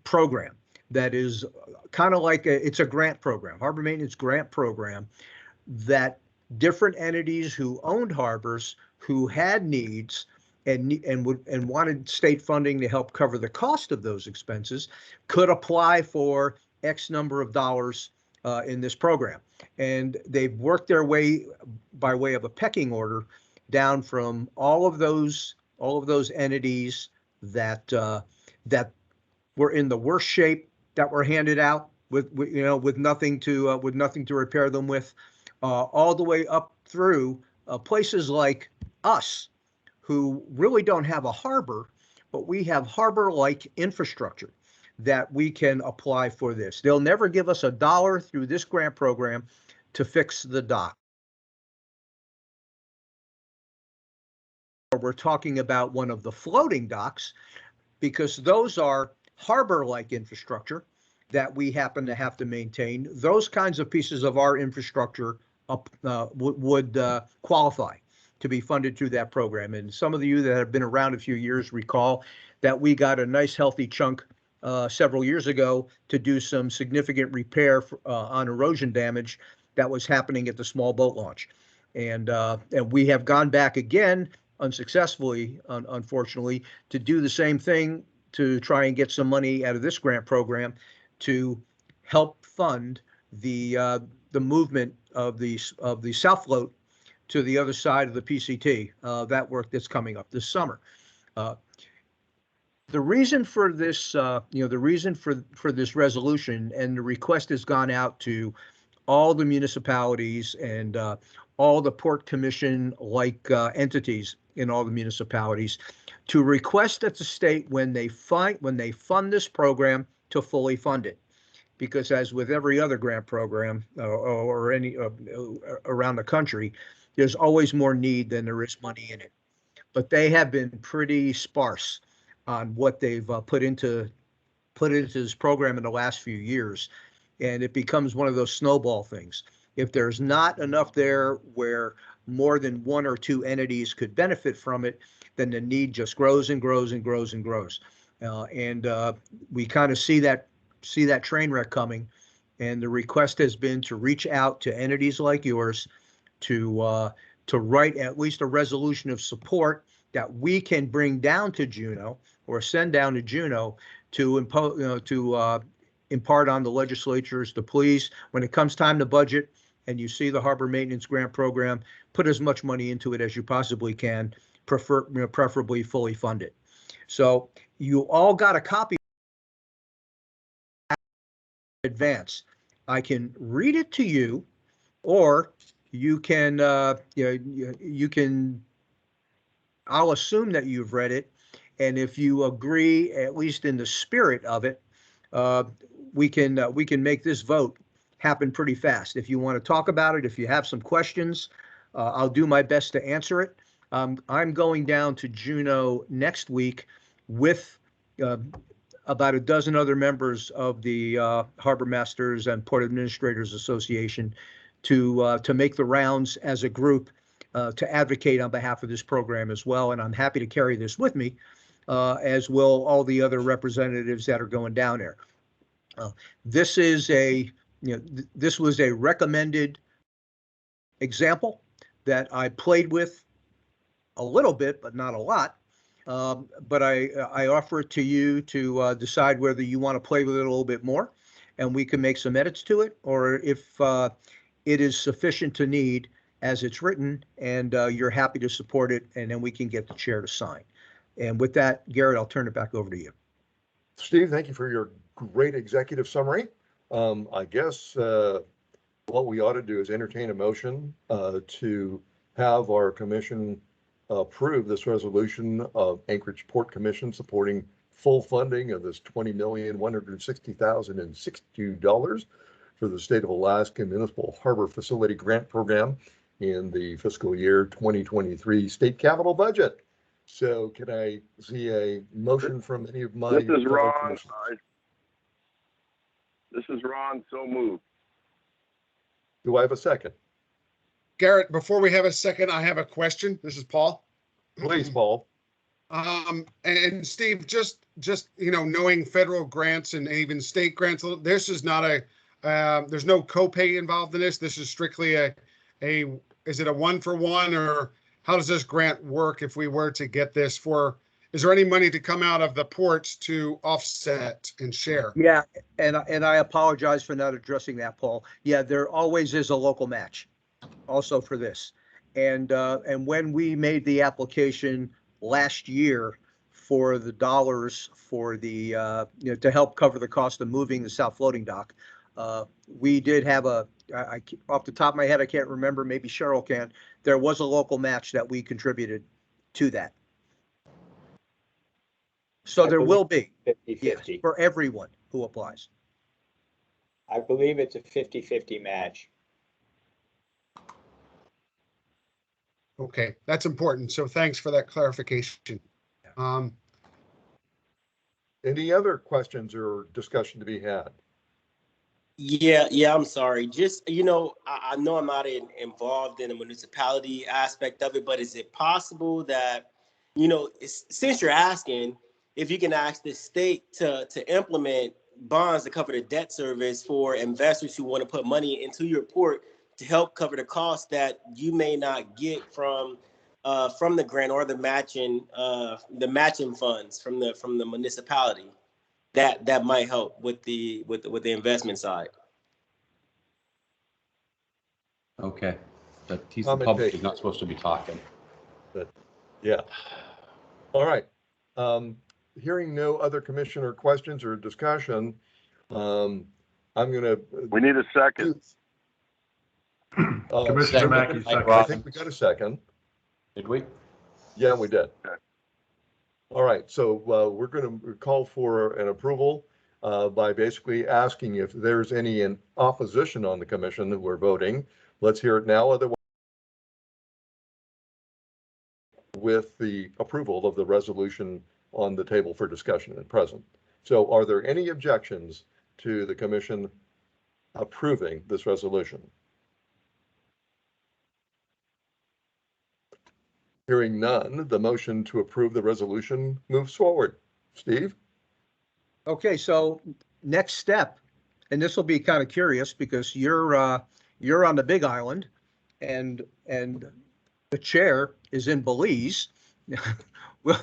program that is kind of like it's a grant program, harbor maintenance grant program, that different entities who owned harbors, who had needs and wanted state funding to help cover the cost of those expenses, could apply for X number of dollars in this program. And they've worked their way by way of a pecking order down from all of those entities that that were in the worst shape, that were handed out with nothing to repair them with, all the way up through places like us, who really don't have a harbor, but we have harbor-like infrastructure that we can apply for this. They'll never give us $1 through this grant program to fix the dock. We're talking about one of the floating docks, because those are harbor-like infrastructure that we happen to have to maintain. Those kinds of pieces of our infrastructure would qualify to be funded through that program. And some of you that have been around a few years recall that we got a nice healthy chunk several years ago to do some significant repair on erosion damage that was happening at the small boat launch. And we have gone back again, unsuccessfully, unfortunately, to do the same thing to try and get some money out of this grant program to help fund the movement of the South Float to the other side of the PCT. That work that's coming up this summer. The reason for this, the reason for this resolution, and the request has gone out to all the municipalities and all the Port Commission-like entities in all the municipalities, to request that the state, when they fund this program, to fully fund it. Because as with every other grant program or any around the country, there's always more need than there is money in it. But they have been pretty sparse on what they've put into this program in the last few years, and it becomes one of those snowball things. If there's not enough there where more than one or two entities could benefit from it, then the need just grows and grows and grows and grows. We kind of see that train wreck coming, and the request has been to reach out to entities like yours to write at least a resolution of support that we can bring down to Juneau or send down to Juneau to impart on the legislatures to please, when it comes time to budget and you see the harbor maintenance grant program, put as much money into it as you possibly can, preferably fully funded. So you all got a copy in advance. I can read it to you, or you can, you can. I'll assume that you've read it, and if you agree, at least in the spirit of it, we can make this vote happen pretty fast. If you want to talk about it, if you have some questions, I'll do my best to answer it. I'm going down to Juneau next week with about a dozen other members of the Harbor Masters and Port Administrators Association to make the rounds as a group to advocate on behalf of this program as well. And I'm happy to carry this with me, as will all the other representatives that are going down there. This is this was a recommended example that I played with a little bit, but not a lot. But I offer it to you to decide whether you want to play with it a little bit more, and we can make some edits to it, or if it is sufficient to need as it's written, and you're happy to support it, and then we can get the chair to sign. And with that, Garrett, I'll turn it back over to you. Steve, thank you for your great executive summary. I guess what we ought to do is entertain a motion to have our commission approve this resolution of Anchorage Port Commission supporting full funding of this $20,160,062 for the State of Alaska Municipal Harbor Facility Grant Program in the fiscal year 2023 state capital budget. So can I see a motion from any of my? This is Ron. This is Ron. So moved. Do I have a second? Garrett, before we have a second, I have a question. This is Paul. Please, Paul. And Steve, just knowing federal grants and even state grants, this is not there's no copay involved in this. This is strictly is it a 1-for-1, or how does this grant work if we were to get this is there any money to come out of the ports to offset and share? Yeah, and I apologize for not addressing that, Paul. Yeah, there always is a local match also for this. And when we made the application last year for the dollars for the, to help cover the cost of moving the South Floating Dock, we did have off the top of my head, I can't remember, maybe Cheryl can, there was a local match that we contributed to that. So there will be 50-50 for everyone who applies. I believe it's a 50-50 match. Okay, that's important. So thanks for that clarification. Any other questions or discussion to be had? Yeah, I'm sorry. Just, I know I'm not involved in the municipality aspect of it, but is it possible that, since you're asking, if you can ask the state to implement bonds to cover the debt service for investors who want to put money into your port to help cover the costs that you may not get from the grant or the matching funds from the municipality, that might help with the investment side. Okay, but he's the Comment public, taken. he's not supposed to be talking. But, yeah. All right. Hearing no other commissioner questions or discussion, I'm gonna. We need a second. Commissioner Mackey, second. I think we got a second. Did we? Yeah, we did. All right, so we're going to call for an approval by basically asking if there's any in opposition on the commission that we're voting. Let's hear it now. Otherwise, with the approval of the resolution on the table for discussion at present. So are there any objections to the commission approving this resolution? Hearing none, the motion to approve the resolution moves forward. Steve? Okay, so next step, and this will be kind of curious because you're on the Big Island, and the chair is in Belize. well,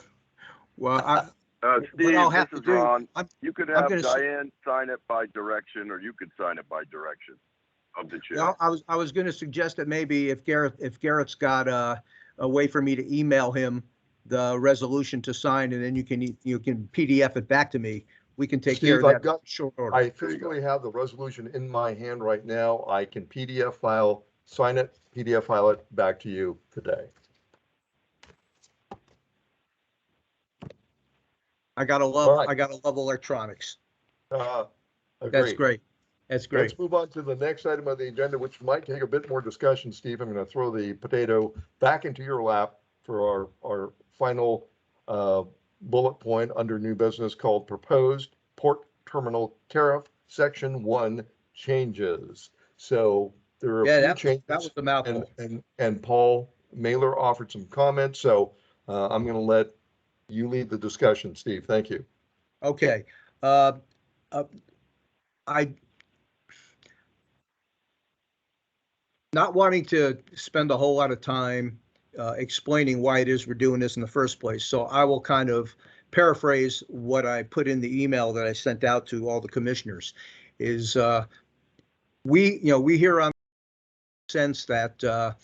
Steve, I'll have this is to do- Ron. I'm- You could I'm have gonna Diane sign it by direction, or you could sign it by direction of the chair. Well, I was going to suggest that maybe if Garrett's got a way for me to email him the resolution to sign, and then you can PDF it back to me. We can take care Steve, of I've that got, in short order. I physically have the resolution in my hand right now. I can PDF file, sign it, PDF file it back to you today. I gotta love electronics. That's Agreed. great. That's great. Let's move on to the next item on the agenda, which might take a bit more discussion, Steve. I'm going to throw the potato back into your lap for our final bullet point under new business called Proposed Port Terminal Tariff Section 1 Changes. So there are a few changes. That was the mouthful. And Paul Mailer offered some comments. So I'm going to let you lead the discussion, Steve. Thank you. Okay. Not wanting to spend a whole lot of time explaining why it is we're doing this in the first place. So I will kind of paraphrase what I put in the email that I sent out to all the commissioners is we hear on the sense that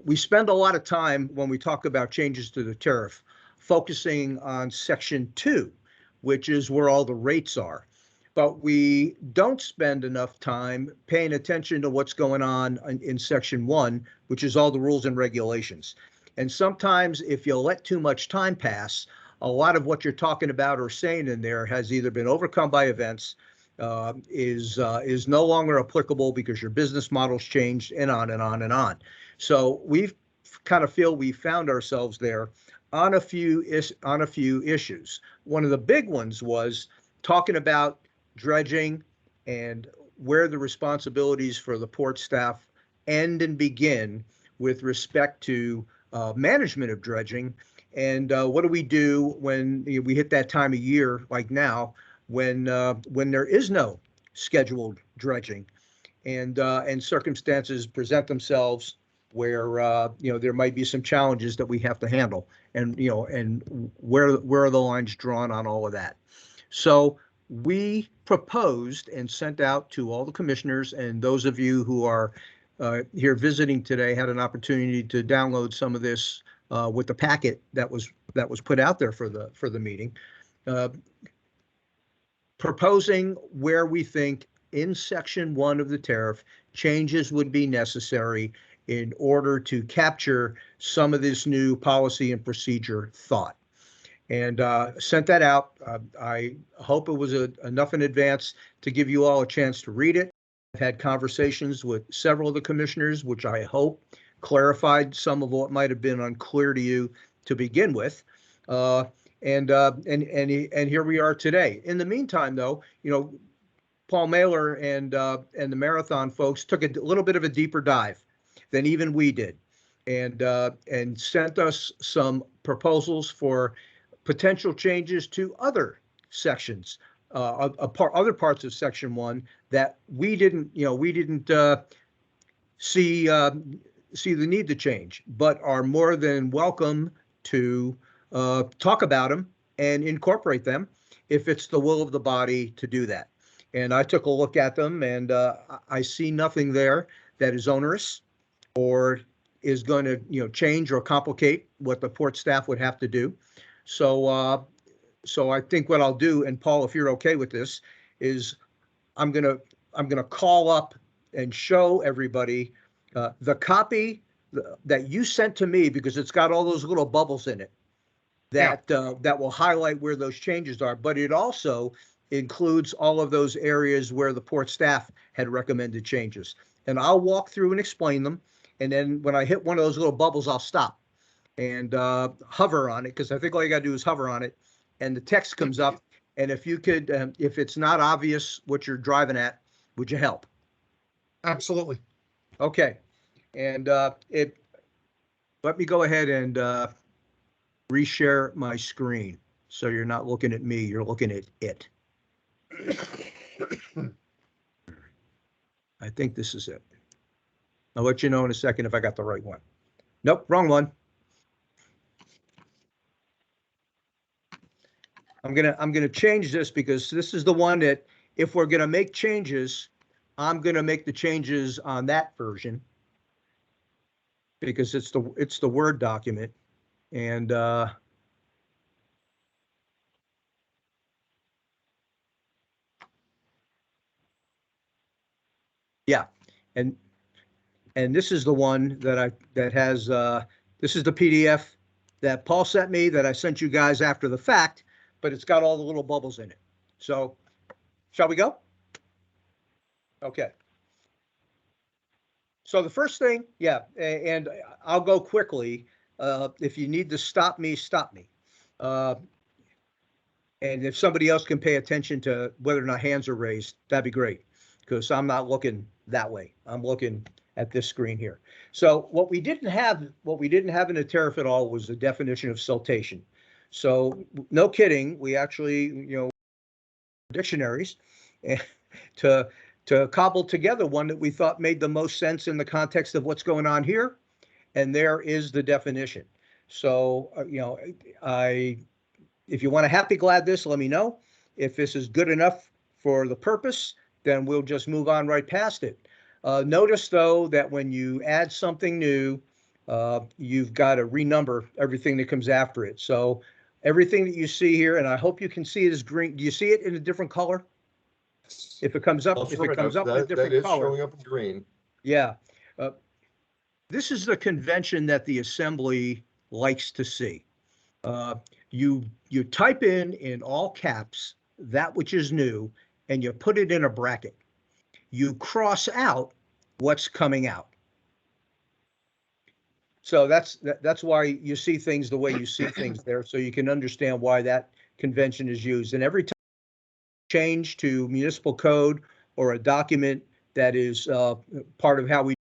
we spend a lot of time when we talk about changes to the tariff focusing on Section 2, which is where all the rates are. But we don't spend enough time paying attention to what's going on in Section 1, which is all the rules and regulations. And sometimes if you let too much time pass, a lot of what you're talking about or saying in there has either been overcome by events, is no longer applicable because your business model's changed, and on and on and on. So we've kind of feel we found ourselves there on a few issues. One of the big ones was talking about dredging and where the responsibilities for the port staff end and begin with respect to management of dredging. And what do we do when we hit that time of year like now when there is no scheduled dredging and circumstances present themselves where there might be some challenges that we have to handle, and where are the lines drawn on all of that. So we proposed and sent out to all the commissioners, and those of you who are here visiting today had an opportunity to download some of this with the packet that was put out there for the meeting, proposing where we think in Section 1 of the tariff changes would be necessary in order to capture some of this new policy and procedure thought. And sent that out. I hope it was enough in advance to give you all a chance to read it. I've had conversations with several of the commissioners, which I hope clarified some of what might have been unclear to you to begin with. And here we are today. In the meantime, though, Paul Mailer and the Marathon folks took a little bit of a deeper dive than even we did, and sent us some proposals for potential changes to other sections, other parts of section 1 that we didn't see the need to change, but are more than welcome to talk about them and incorporate them if it's the will of the body to do that. And I took a look at them, and I see nothing there that is onerous or is going to change or complicate what the port staff would have to do. So so I think what I'll do, and Paul, if you're okay with this, is I'm gonna call up and show everybody the copy that you sent to me, because it's got all those little bubbles in it that that will highlight where those changes are. But it also includes all of those areas where the port staff had recommended changes. And I'll walk through and explain them. And then when I hit one of those little bubbles, I'll stop and hover on it, because I think all you got to do is hover on it, and the text comes up. And if you could, if it's not obvious what you're driving at, would you help? Absolutely. Okay. And let me go ahead and reshare my screen. So you're not looking at me, you're looking at it. I think this is it. I'll let you know in a second if I got the right one. Nope, wrong one. I'm gonna change this, because this is the one that if we're gonna make changes, I'm gonna make the changes on that version, because it's the Word document. And yeah, and this is the one that has this is the PDF that Paul sent me, that I sent you guys after the fact, but it's got all the little bubbles in it. So shall we go? Okay. So the first thing, yeah, and I'll go quickly. If you need to stop me, stop me. And if somebody else can pay attention to whether or not hands are raised, that'd be great, because I'm not looking that way. I'm looking at this screen here. So what we didn't have in the tariff at all was the definition of siltation. So no kidding, we actually, dictionaries to cobble together one that we thought made the most sense in the context of what's going on here. And there is the definition. So, if you want to happy glad this, let me know. If this is good enough for the purpose, then we'll just move on right past it. Notice, though, that when you add something new, you've got to renumber everything that comes after it. So everything that you see here, and I hope you can see it, is green. Do you see it in a different color? If it comes up, Well, if sure it comes enough, up in a different color. showing up in green. Yeah. This is the convention that the assembly likes to see. You type in all caps that which is new, and you put it in a bracket. You cross out what's coming out. So that's why you see things the way you see things there, so you can understand why that convention is used. And every time you change to municipal code or a document that is part of how we,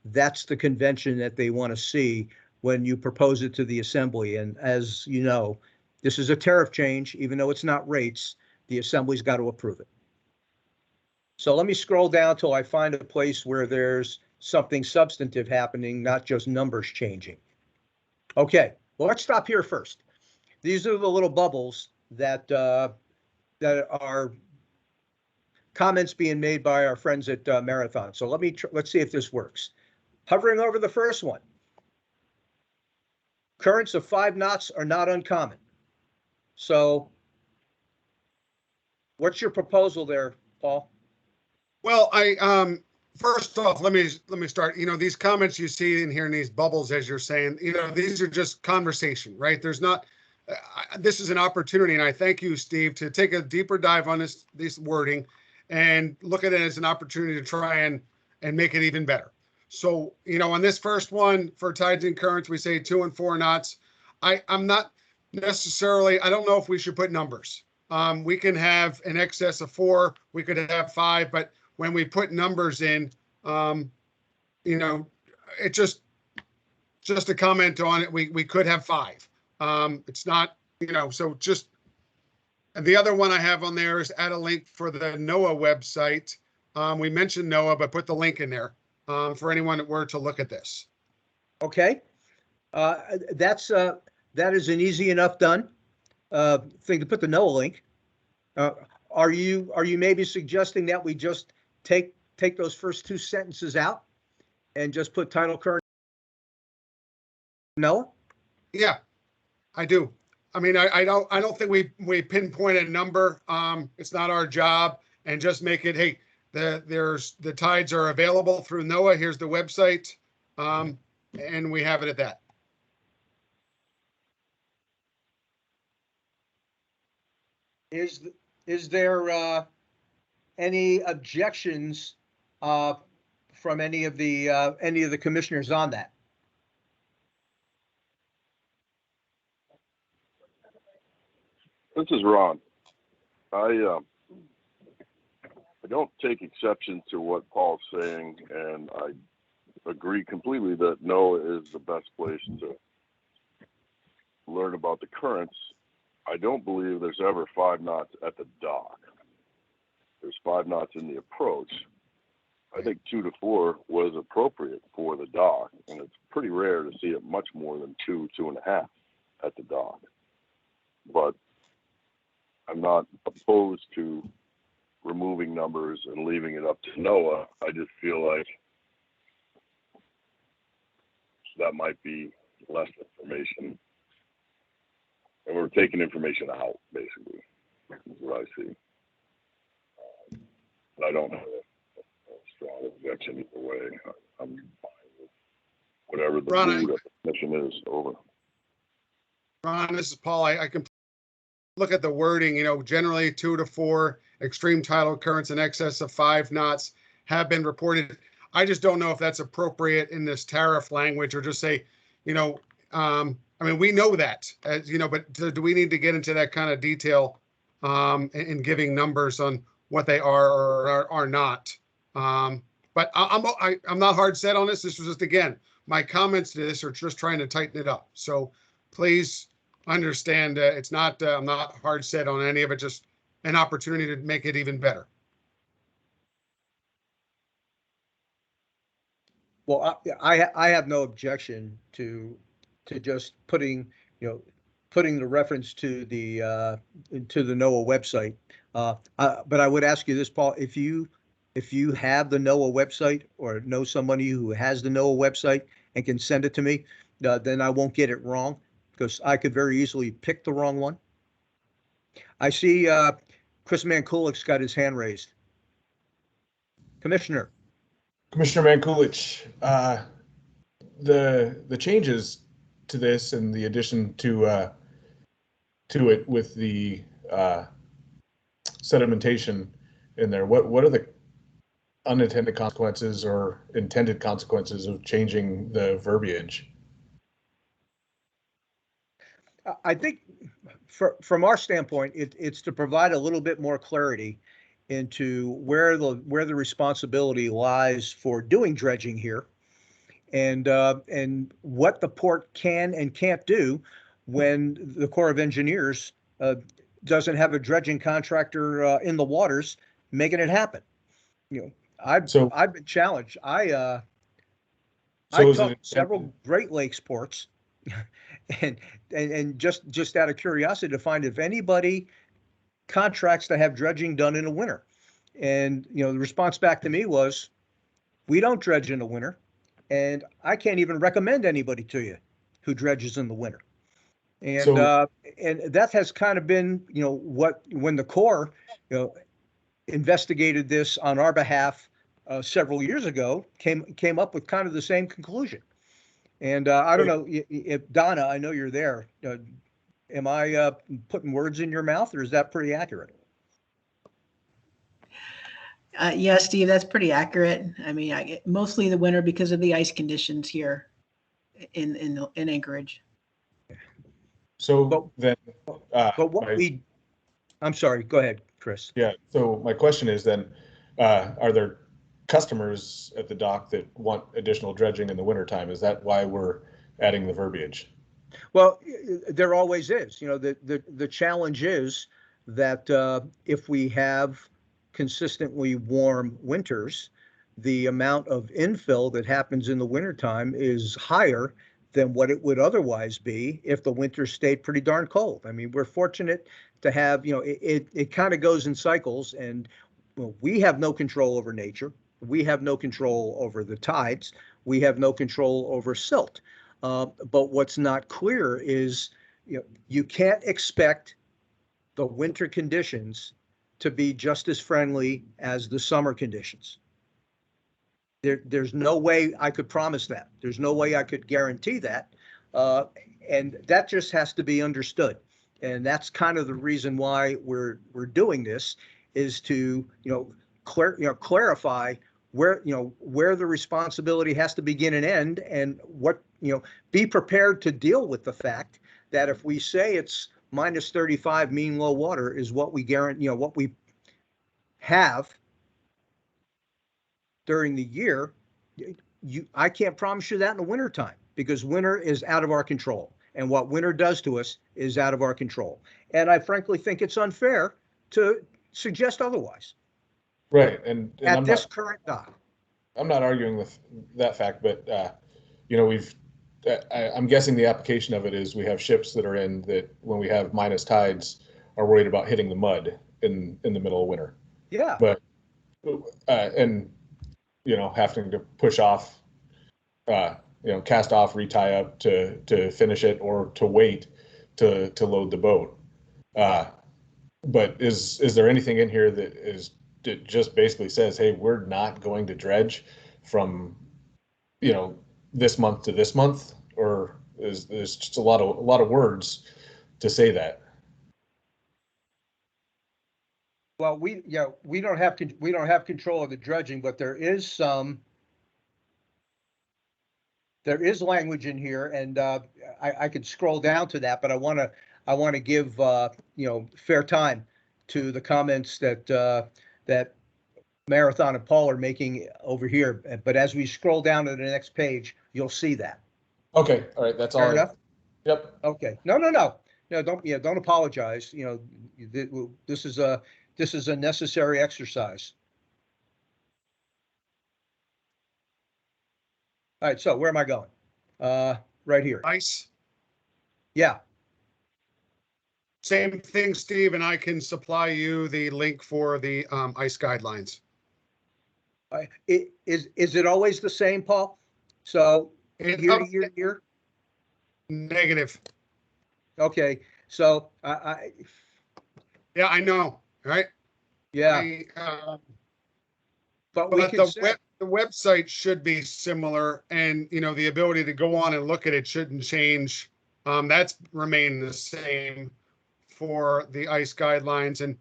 that's the convention that they want to see when you propose it to the assembly. And as you know, this is a tariff change. Even though it's not rates, the assembly's got to approve it. So let me scroll down till I find a place where there's something substantive happening, not just numbers changing. Okay, well, let's stop here first. These are the little bubbles that that are comments being made by our friends at Marathon. So let's see if this works. Hovering over the first one. Currents of 5 knots are not uncommon. So what's your proposal there, Paul? Well, first off, let me start. These comments you see in here in these bubbles, as you're saying, these are just conversation, right? There's not, this is an opportunity, and I thank you, Steve, to take a deeper dive on this wording and look at it as an opportunity to try and make it even better. So, on this first one for tides and currents, we say 2 and 4 knots. I'm not necessarily, I don't know if we should put numbers. We can have an excess of 4, we could have 5, but when we put numbers in, it just a comment on it. We could have 5. It's not So just, and the other one I have on there is add a link for the Noaa website. We mentioned Noaa, but put the link in there for anyone that were to look at this. Okay. That is an easy enough done thing to put the Noaa link. Are you maybe suggesting that we just take those first two sentences out and just put title current Noaa? Yeah, I do. I mean, I don't think we pinpoint a number. It's not our job, and just make it, hey, the tides are available through Noaa. Here's the website, and we have it at that. Is there any objections from any of the commissioners on that? This is Ron. I don't take exception to what Paul's saying, and I agree completely that Noaa is the best place to learn about the currents. I don't believe there's ever 5 knots at the dock. There's 5 knots in the approach. I think 2 to 4 was appropriate for the dock, and it's pretty rare to see it much more than 2.5 at the dock. But I'm not opposed to removing numbers and leaving it up to Noaa. I just feel like that might be less information. And we're taking information out, basically, is what I see. I don't have a strong objection either way. I'm fine with whatever the mood of the commission is. Over. Ron, this is Paul. I can look at the wording, generally 2 to 4 extreme tidal currents in excess of 5 knots have been reported. I just don't know if that's appropriate in this tariff language, or just say, I mean, we know that, but do we need to get into that kind of detail in giving numbers on what they are or are not? But I'm not hard set on this. This was just, again, my comments to this are just trying to tighten it up. So please understand, it's not, I'm not hard set on any of it, just an opportunity to make it even better. Well, I have no objection to just putting the reference to the Noaa website. But I would ask you this, Paul, if you have the Noaa website or know somebody who has the Noaa website and can send it to me, then I won't get it wrong, because I could very easily pick the wrong one. I see Chris Mankulik's got his hand raised. Commissioner Mankulich, the changes to this and the addition to it with the sedimentation in there, what are the unintended consequences or intended consequences of changing the verbiage? I think from our standpoint, it's to provide a little bit more clarity into where the responsibility lies for doing dredging here, and what the port can and can't do when the Corps of Engineers doesn't have a dredging contractor in the waters making it happen. I've been challenged. I talked several Great Lakes ports, and just out of curiosity to find if anybody contracts to have dredging done in the winter. And, the response back to me was, we don't dredge in the winter, and I can't even recommend anybody to you who dredges in the winter. And and that has kind of been, when the Corps, investigated this on our behalf several years ago, came up with kind of the same conclusion. And I don't know if Donna, I know you're there. Am I putting words in your mouth, or is that pretty accurate? Yeah, Steve, that's pretty accurate. I mean, mostly the winter because of the ice conditions here in Anchorage. So then, but what I'm sorry, go ahead, Chris. Yeah. So my question is then, are there customers at the dock that want additional dredging in the wintertime? Is that why we're adding the verbiage? Well, there always is. You know, the challenge is that if we have consistently warm winters, the amount of infill that happens in the wintertime is higher than what it would otherwise be if the winter stayed pretty darn cold. I mean, we're fortunate to have, you know, it kind of goes in cycles, and well, we have no control over nature. We have no control over the tides. We have no control over silt. But what's not clear is, you know, you can't expect the winter conditions to be just as friendly as the summer conditions. There's no way I could promise that. There's no way I could guarantee that. And that just has to be understood. And that's kind of the reason why we're doing this, is to, clarify where, where the responsibility has to begin and end, and what, be prepared to deal with the fact that if we say it's minus 35 mean low water is what we guarantee, what we have during the year, I can't promise you that in the wintertime, because winter is out of our control. And what winter does to us is out of our control. And I frankly think it's unfair to suggest otherwise. Right. And at this current dock. I'm not arguing with that fact, but, I'm guessing the application of it is we have ships that are in that when we have minus tides are worried about hitting the mud in the middle of winter. Yeah. But, and, having to push off, cast off, retie up to finish it, or to wait to load the boat. But is there anything in here that just basically says, hey, we're not going to dredge from, this month to this month? Or is there's just a lot of words to say that? Well, we don't have control of the dredging, but there is language in here, and I could scroll down to that, but I want to give fair time to the comments that Marathon and Paul are making over here. But as we scroll down to the next page, you'll see that. Okay, all right, that's all. Fair enough? Yep. Okay. No, don't apologize. This is a necessary exercise. All right, so where am I going? Right here. Ice. Yeah. Same thing, Steve, and I can supply you the link for the ice guidelines. Is it always the same, Paul? So year to year? Negative. Okay, so yeah, I know, right? Yeah. But the website should be similar, and the ability to go on and look at it shouldn't change. That's remained the same for the ICE guidelines, and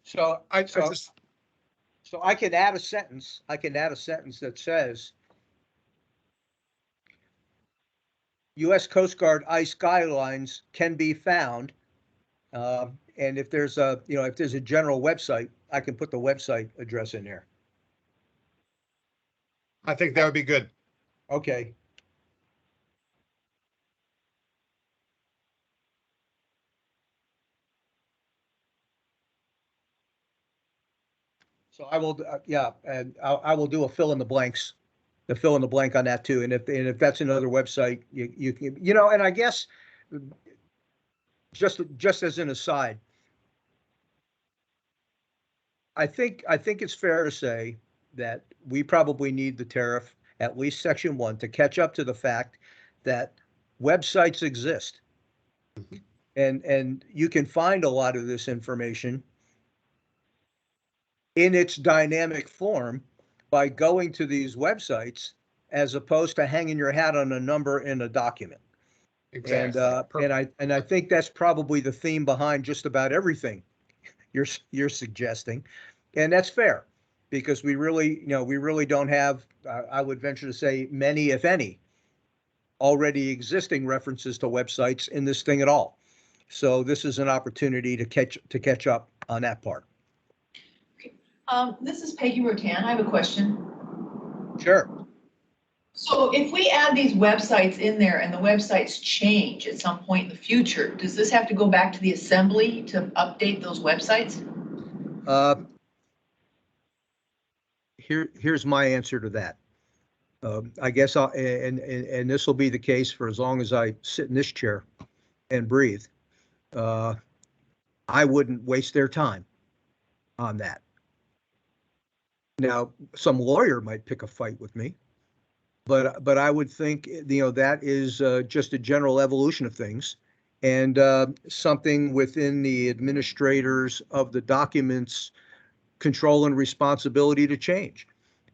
so I could add a sentence. I can add a sentence that says U.S. Coast Guard ICE guidelines can be found, and if there's a general website, I can put the website address in there. I think that would be good. Okay. So I will, and I will do a fill in the blanks, the fill in the blank on that too. And if that's another website, you can, and I guess just as an aside, I think it's fair to say that we probably need the tariff, at least section 1, to catch up to the fact that websites exist. And you can find a lot of this information in its dynamic form by going to these websites, as opposed to hanging your hat on a number in a document. Exactly. And I think that's probably the theme behind just about everything you're suggesting, and that's fair, because we really don't have, I would venture to say, many, if any, already existing references to websites in this thing at all. So this is an opportunity to catch up on that part. This is Peggy Rotan. I have a question. Sure. So if we add these websites in there and the websites change at some point in the future, does this have to go back to the assembly to update those websites? Here's my answer to that. I guess and this will be the case for as long as I sit in this chair and breathe. I wouldn't waste their time on that. Now, some lawyer might pick a fight with me, but I would think, that is just a general evolution of things, and something within the administrators of the documents control and responsibility to change.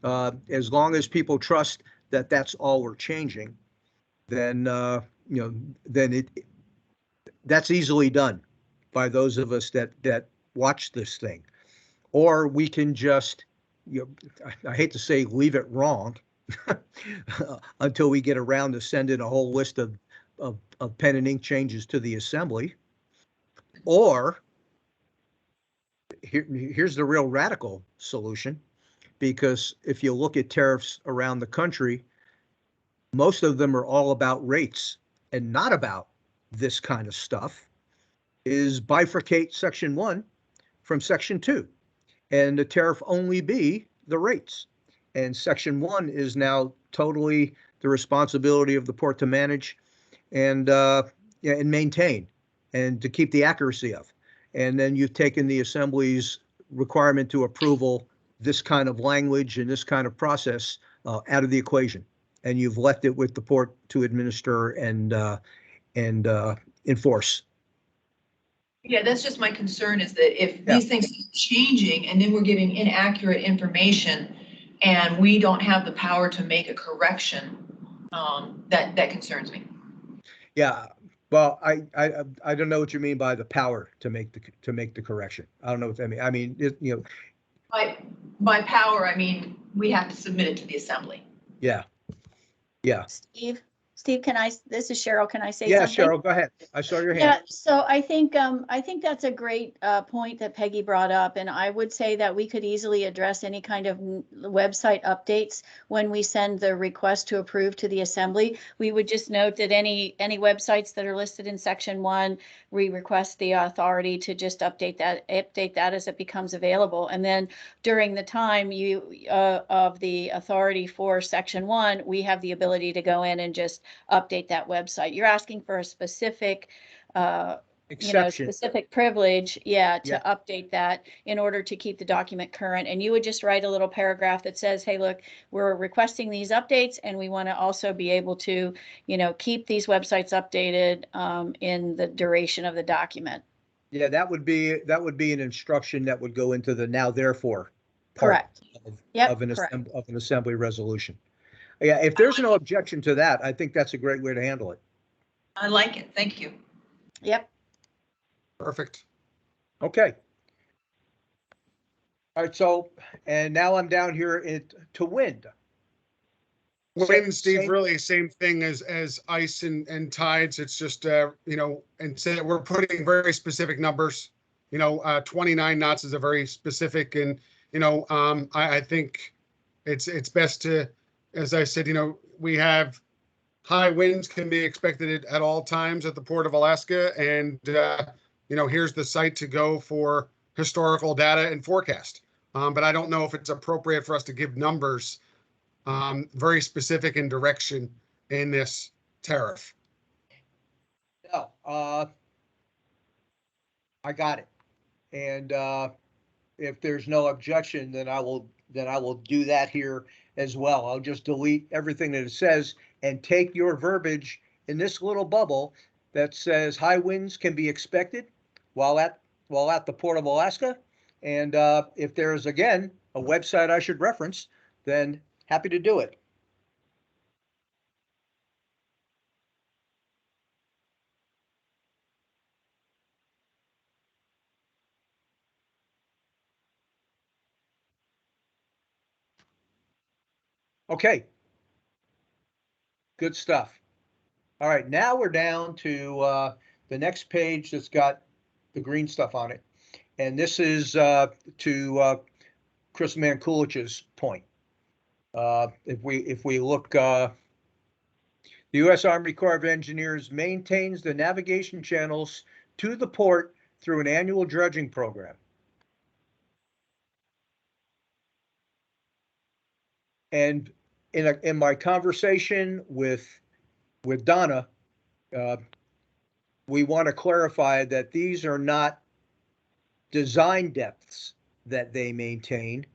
As long as people trust that that's all we're changing, then that's easily done by those of us that watch this thing. Or we can just, I hate to say, leave it wrong until we get around to sending a whole list of pen and ink changes to the assembly. Or here's the real radical solution, because if you look at tariffs around the country, most of them are all about rates and not about this kind of stuff, is bifurcate Section 1 from Section 2, and the tariff only be the rates. And Section 1 is now totally the responsibility of the port to manage and maintain and to keep the accuracy of. And then you've taken the assembly's requirement to approval this kind of language and this kind of process out of the equation, and you've left it with the port to administer and enforce. Yeah, that's just my concern, is that if these things keep changing and then we're giving inaccurate information and we don't have the power to make a correction, that concerns me. Yeah, well, I don't know what you mean by the power to make the correction. I don't know what that means. I mean, By power, I mean we have to submit it to the assembly. Yeah. Steve, this is Cheryl, can I say Yeah, something? Cheryl, go ahead. I saw your hand. Yeah, so I think that's a great point that Peggy brought up, and I would say that we could easily address any kind of website updates when we send the request to approve to the assembly. We would just note that any websites that are listed in Section 1, we request the authority to just update that as it becomes available. And then during the time of the authority for Section 1, we have the ability to go in and just update that website. You're asking for a specific exception, specific privilege, to update that in order to keep the document current. And you would just write a little paragraph that says, hey, look, we're requesting these updates, and we want to also be able to, keep these websites updated in the duration of the document. Yeah, that would be an instruction that would go into the now therefore part Correct. of an assembly resolution. Yeah, if there's no objection to that, I think that's a great way to handle it. I like it. Thank you. Yep. Perfect. Okay. All right, so, and now I'm down here to wind. Wind, Steve, really same thing as ice and tides. It's just, and so we're putting very specific numbers. 29 knots is a very specific, and, I think it's best to, as I said, we have high winds can be expected at all times at the Port of Alaska. And, here's the site to go for historical data and forecast. But I don't know if it's appropriate for us to give numbers very specific in direction in this tariff. No, I got it. And if there's no objection, then I will do that here as well. I'll just delete everything that it says and take your verbiage in this little bubble that says high winds can be expected while at the Port of Alaska. And if there's, again, a website I should reference, then happy to do it. Okay. Good stuff. All right, now we're down to the next page that's got the green stuff on it. And this is to Chris Mankulich's point. If we look, the U.S. Army Corps of Engineers maintains the navigation channels to the port through an annual dredging program. And in my conversation with Donna, we want to clarify that these are not design depths that they maintain.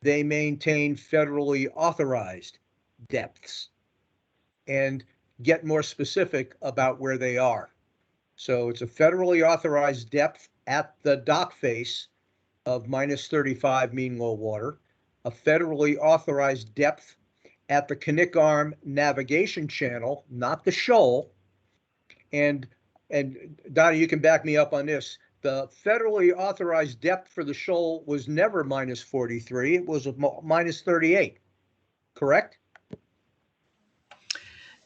They maintain federally authorized depths and get more specific about where they are. So it's a federally authorized depth at the dock face of -35 mean low water, a federally authorized depth at the Knik Arm navigation channel, not the shoal. And Donna, you can back me up on this. The federally authorized depth for the shoal was never -43. It was -38, correct?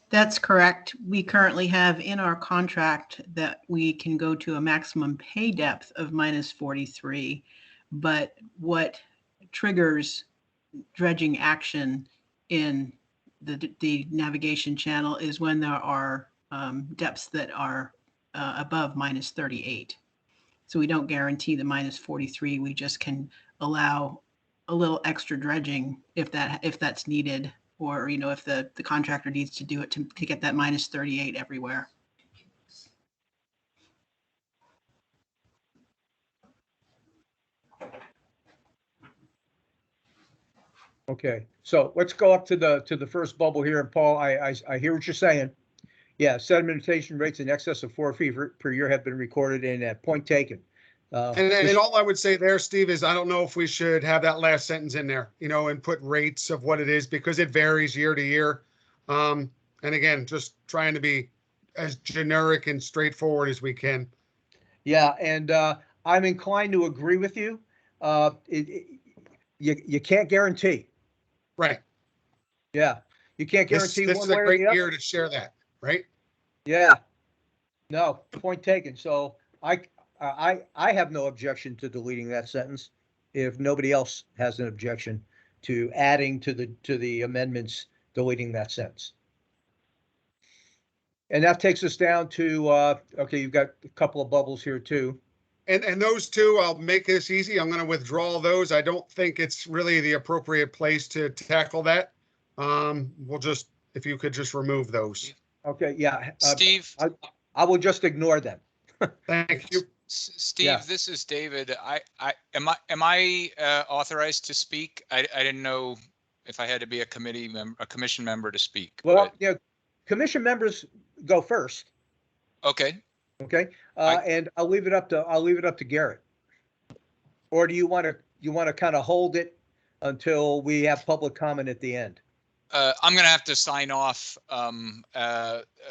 That's correct. We currently have in our contract that we can go to a maximum pay depth of -43, but what triggers dredging action in the navigation channel is when there are depths that are above -38. So we don't guarantee the -43. We just can allow a little extra dredging if that's needed, or if the contractor needs to do it to get that -38 everywhere. Okay, so let's go up to the first bubble here. And Paul, I hear what you're saying. Yeah, sedimentation rates in excess of 4 feet per year have been recorded, and at point taken. And all I would say there, Steve, is I don't know if we should have that last sentence in there, and put rates of what it is, because it varies year to year. And again, just trying to be as generic and straightforward as we can. Yeah, and I'm inclined to agree with you. You can't guarantee. Right. Yeah, you can't guarantee this one is a way or great the other. year to share that, right? Yeah. No, point taken. So I have no objection to deleting that sentence if nobody else has an objection to adding to the amendments, deleting that sentence. And that takes us down to okay, you've got a couple of bubbles here too. And those two, I'll make this easy. I'm going to withdraw those. I don't think it's really the appropriate place to tackle that. We'll just, if you could just remove those. Okay, yeah. Steve, I will just ignore them. Thank you. Steve, Yeah. this is David. Am I authorized to speak? I didn't know if I had to be a commission member to speak. Well, commission members go first. Okay. Okay. And I'll leave it up to Garrett. Or do you want to kind of hold it until we have public comment at the end? I'm going to have to sign off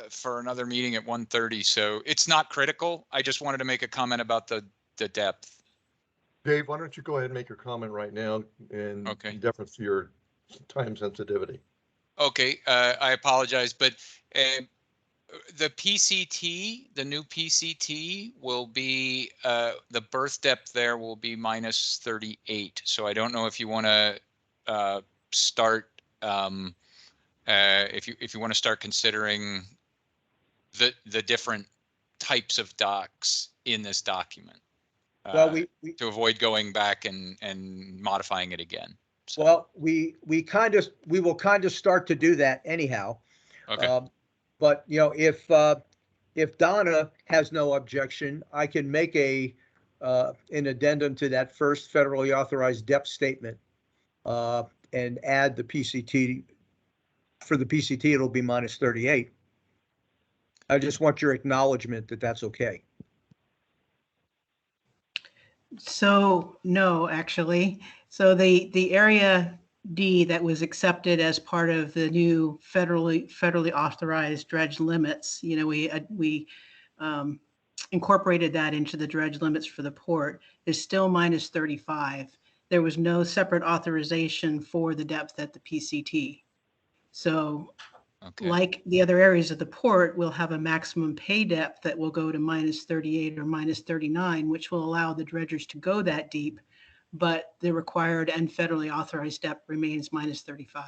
for another meeting at 1:30, so it's not critical. I just wanted to make a comment about the depth. Dave, why don't you go ahead and make your comment right now in deference to your time sensitivity. Okay, I apologize, but the PCT, the new PCT will be, the berth depth there will be -38. So I don't know if you want to start, if you want to start considering the different types of docks in this document. Well, to avoid going back and modifying it again. So. Well, we will kind of start to do that anyhow. Okay. But if Donna has no objection, I can make an addendum to that first federally authorized depth statement and add the PCT. For the PCT, it'll be -38. I just want your acknowledgement that that's okay. So no, actually. So the area D that was accepted as part of the new federally authorized dredge limits, we incorporated that into the dredge limits for the port, is still -35. There was no separate authorization for the depth at the PCT. So like the other areas of the port, we'll have a maximum pay depth that will go to -38 or -39, which will allow the dredgers to go that deep. but the required and federally authorized depth remains minus 35.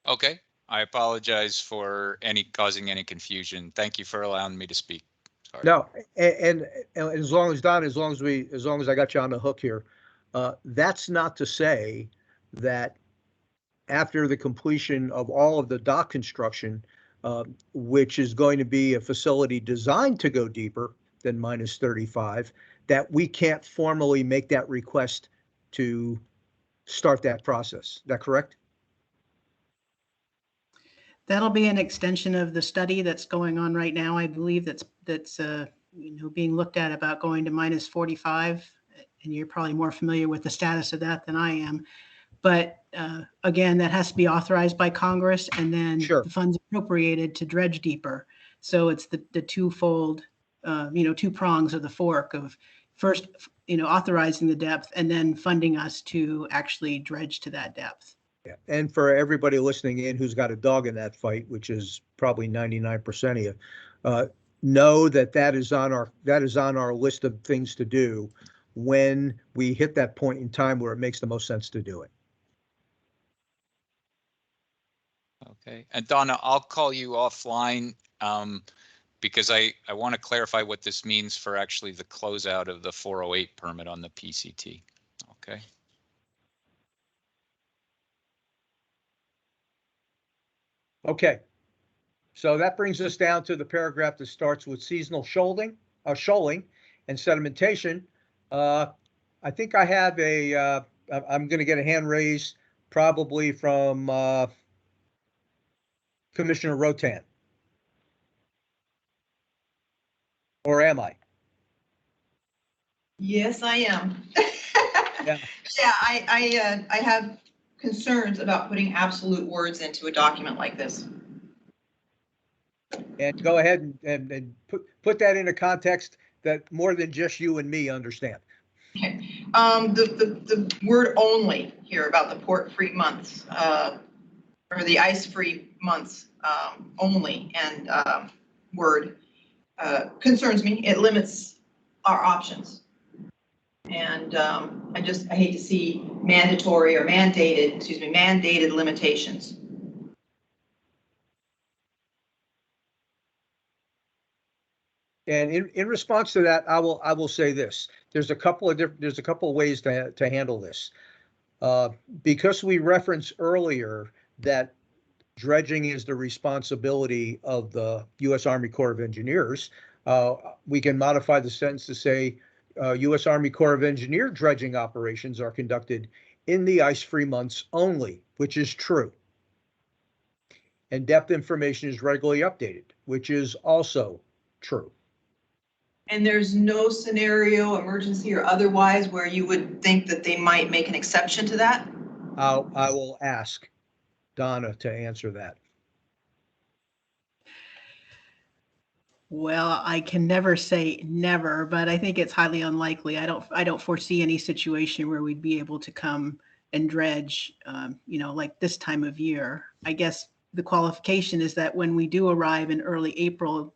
Okay, I apologize for causing any confusion. Thank you for allowing me to speak. Sorry. No, and as long as Don, as long as I got you on the hook here, that's not to say that after the completion of all of the dock construction, which is going to be a facility designed to go deeper than minus 35, that we can't formally make that request to start that process. Is that correct? That'll be an extension of the study that's going on right now. I believe that's being looked at about going to minus 45, and you're probably more familiar with the status of that than I am. But again, that has to be authorized by Congress, and then the funds appropriated to dredge deeper. So it's the twofold, two prongs of the fork of first, authorizing the depth and then funding us to actually dredge to that depth. Yeah. And for everybody listening in who's got a dog in that fight, which is probably 99% of you, know that is on our list of things to do when we hit that point in time where it makes the most sense to do it. Okay, and Donna, I'll call you offline because I want to clarify what this means for actually the closeout of the 408 permit on the PCT. Okay. Okay, so that brings us down to the paragraph that starts with seasonal shoaling and sedimentation. I think I have I'm going to get a hand raised probably from Commissioner Rotan. Or am I? Yes, I am. Yeah. Yeah, I have concerns about putting absolute words into a document like this. And go ahead and put that into context that more than just you and me understand. Okay. The word only here about the port-free months, or the ice-free months only, and word concerns me. It limits our options. And I hate to see mandatory or mandated limitations. And in response to that, I will say this: there's a couple of ways to handle this. Because we referenced earlier that dredging is the responsibility of the U.S. Army Corps of Engineers, we can modify the sentence to say U.S. Army Corps of Engineer dredging operations are conducted in the ice-free months only, which is true. And depth information is regularly updated, which is also true. And there's no scenario, emergency or otherwise, where you would think that they might make an exception to that? I will ask Donna to answer that. Well, I can never say never, but I think it's highly unlikely. I don't foresee any situation where we'd be able to come and dredge, like this time of year. I guess the qualification is that when we do arrive in early April,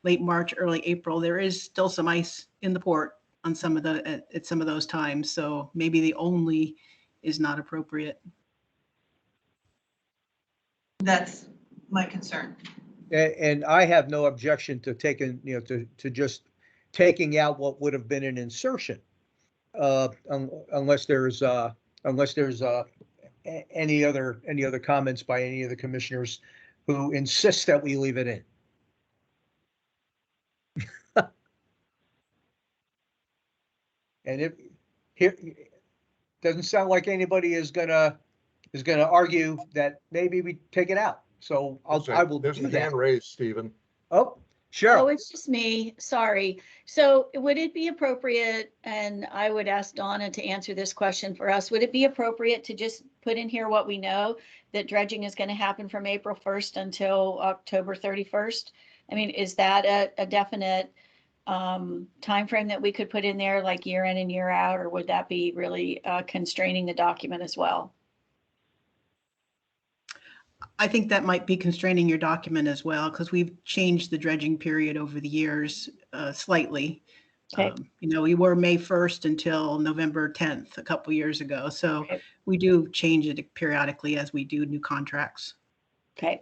late March, early April, there is still some ice in the port on at some of those times. So maybe the only is not appropriate. That's my concern. And I have no objection to taking, to just taking out what would have been an insertion, unless there's any other comments by any of the commissioners who insist that we leave it in. And if here doesn't sound like anybody is gonna argue that maybe we take it out. So I will There's do a that. hand raised, Stephen. Oh, sure. Oh, it's just me. Sorry. So would it be appropriate, and I would ask Donna to answer this question for us, would it be appropriate to just put in here what we know, that dredging is going to happen from April 1st until October 31st? I mean, is that a definite time frame that we could put in there, like year in and year out, or would that be really constraining the document as well? I think that might be constraining your document as well, because we've changed the dredging period over the years slightly. Okay. You know, we were May 1st until November 10th a couple years ago. So we do change it periodically as we do new contracts. Okay.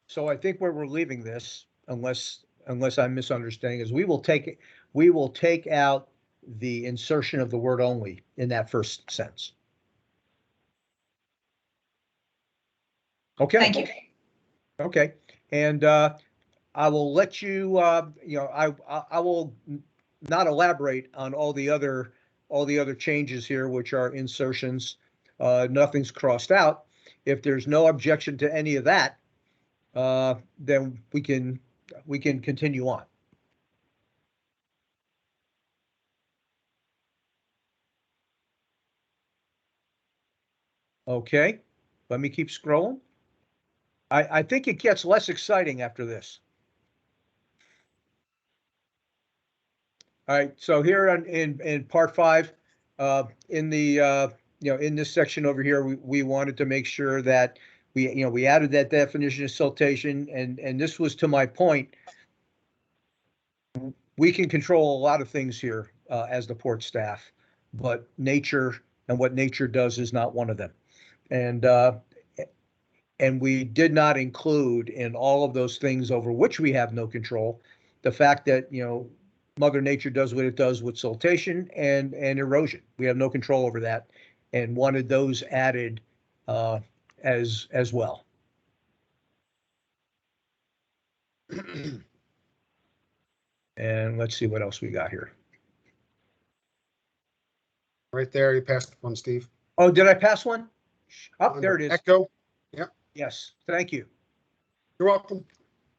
So I think where we're leaving this, unless I'm misunderstanding, is we will take out the insertion of the word only in that first sentence. Okay. Thank you. Okay. And I will let you, I will not elaborate on all the other changes here, which are insertions. Nothing's crossed out. If there's no objection to any of that, then we can continue on. Okay, let me keep scrolling. I think it gets less exciting after this. All right, so here in part 5, in the in this section over here, we wanted to make sure that we added that definition of siltation, and this was to my point. We can control a lot of things here as the port staff, but nature and what nature does is not one of them. And we did not include in all of those things over which we have no control, the fact that, Mother Nature does what it does with siltation and erosion. We have no control over that, and wanted those added as well. And let's see what else we got here. Right there, you passed one, Steve. Oh, did I pass one? Oh, there it is. Echo. Yep. Yes, thank you. You're welcome.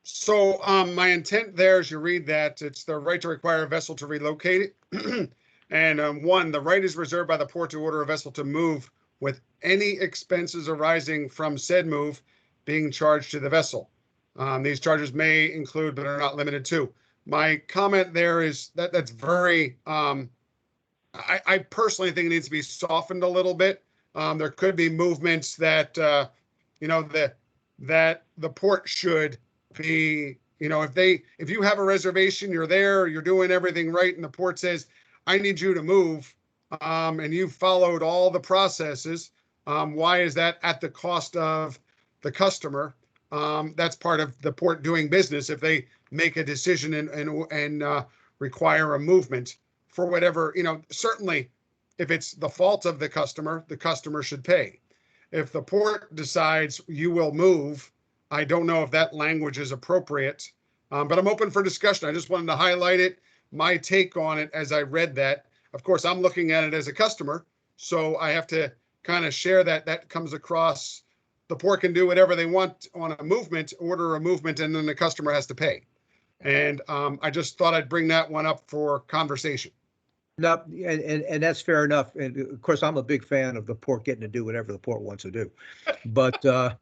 So my intent there, as you read that, it's the right to require a vessel to relocate it. And 1, the right is reserved by the port to order a vessel to move with any expenses arising from said move being charged to the vessel. These charges may include, but are not limited to. My comment there is that that's very, I personally think it needs to be softened a little bit. There could be movements that, that the port should be, if you have a reservation, you're there, you're doing everything right, and the port says, I need you to move, and you've followed all the processes, why is that at the cost of the customer? That's part of the port doing business. If they make a decision and require a movement for whatever, certainly if it's the fault of the customer should pay. If the port decides you will move, I don't know if that language is appropriate, but I'm open for discussion. I just wanted to highlight it, my take on it as I read that. Of course, I'm looking at it as a customer, so I have to kind of share that comes across. The port can do whatever they want on a movement, order a movement, and then the customer has to pay. And I just thought I'd bring that one up for conversation. No, and that's fair enough. And of course, I'm a big fan of the port getting to do whatever the port wants to do, but I'm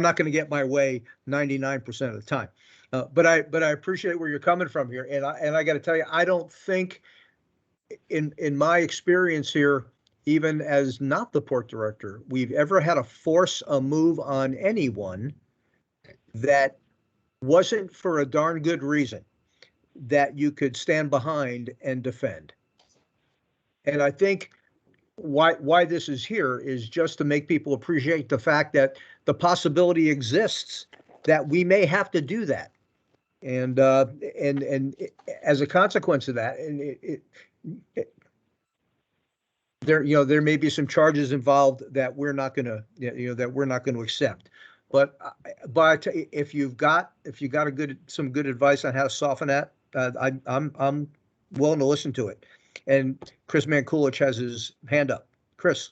not going to get my way 99% of the time. But I appreciate where you're coming from here, and I got to tell you, I don't think, in my experience here, even as not the port director, we've ever had to force a move on anyone that wasn't for a darn good reason that you could stand behind and defend. And I think why this is here is just to make people appreciate the fact that the possibility exists that we may have to do that. And as a consequence of that, and there may be some charges involved that we're not going to accept. But if you've got some good advice on how to soften that, I'm willing to listen to it. And Chris Mankulich has his hand up. Chris.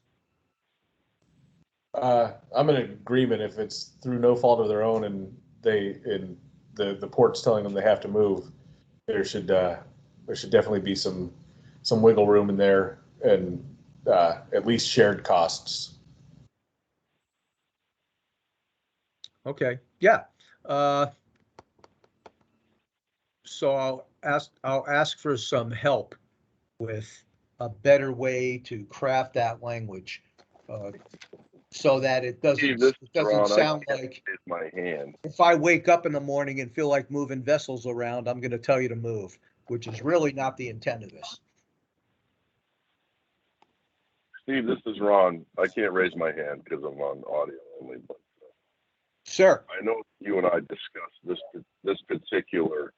I'm in agreement if it's through no fault of their own and the port's telling them they have to move. There should definitely be some wiggle room in there and at least shared costs. Okay. Yeah. So I'll ask for some help with a better way to craft that language. so that it Steve, this doesn't is Ron. sound I can't like raise my hand. if I wake up in the morning and feel like moving vessels around, I'm going to tell you to move, which is really not the intent of this. Steve, this is Ron. I can't raise my hand because I'm on audio only, but Sir, I know you and I discussed this particular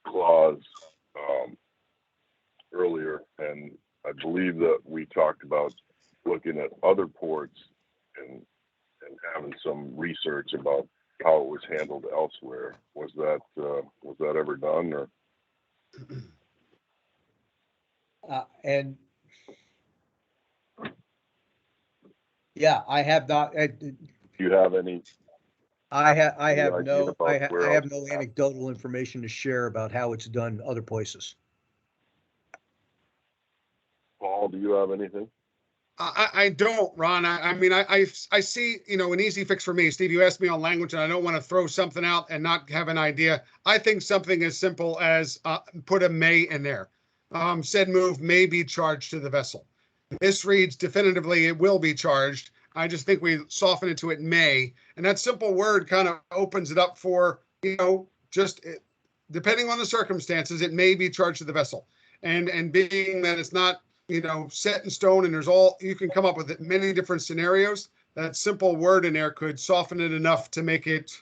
clause earlier, and I believe that we talked about looking at other ports and having some research about how it was handled elsewhere. Was that ever done, or? And yeah, I have not. Do you have any? I have idea no about where I have else no it's anecdotal information to share about how it's done other places. Paul, do you have anything? I don't, Ron. I mean, I see, an easy fix for me. Steve, you asked me on language and I don't want to throw something out and not have an idea. I think something as simple as put a may in there. Said move may be charged to the vessel. This reads definitively it will be charged. I just think we soften it to it may. And that simple word kind of opens it up for, just depending on the circumstances, it may be charged to the vessel. And being that it's not, set in stone and you can come up with many different scenarios. That simple word in there could soften it enough to make it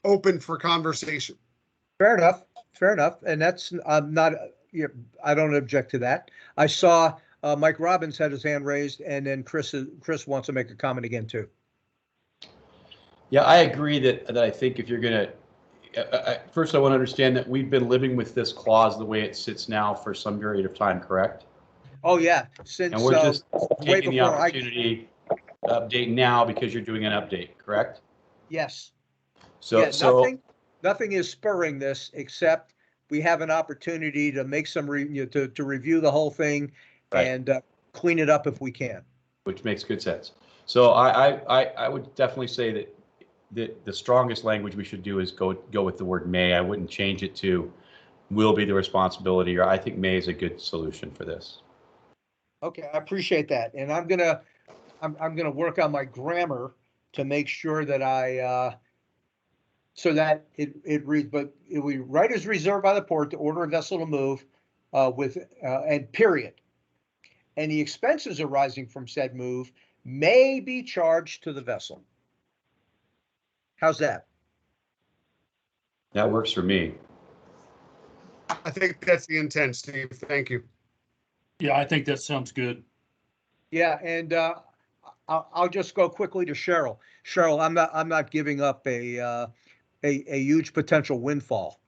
open for conversation. Fair enough. Fair enough. And that's, I'm not, I don't object to that. I saw Mike Robbins had his hand raised, and then Chris wants to make a comment again too. Yeah, I agree that I think if you're going to, first I want to understand that we've been living with this clause the way it sits now for some period of time, correct? Oh yeah, since and we're just way taking the before opportunity to update now because you're doing an update, correct? Yes. So, yeah, nothing is spurring this except we have an opportunity to make some to review the whole thing right. and clean it up if we can. Which makes good sense. So I would definitely say that the strongest language we should do is go with the word may. I wouldn't change it to will be the responsibility, or I think may is a good solution for this. Okay, I appreciate that, and I'm gonna work on my grammar to make sure that so that it reads, but we right as reserved by the port to order a vessel to move and period. Any expenses arising from said move may be charged to the vessel. How's that? That works for me. I think that's the intent, Steve. Thank you. Yeah, I think that sounds good. Yeah, and I'll just go quickly to Cheryl. Cheryl, I'm not giving up a huge potential windfall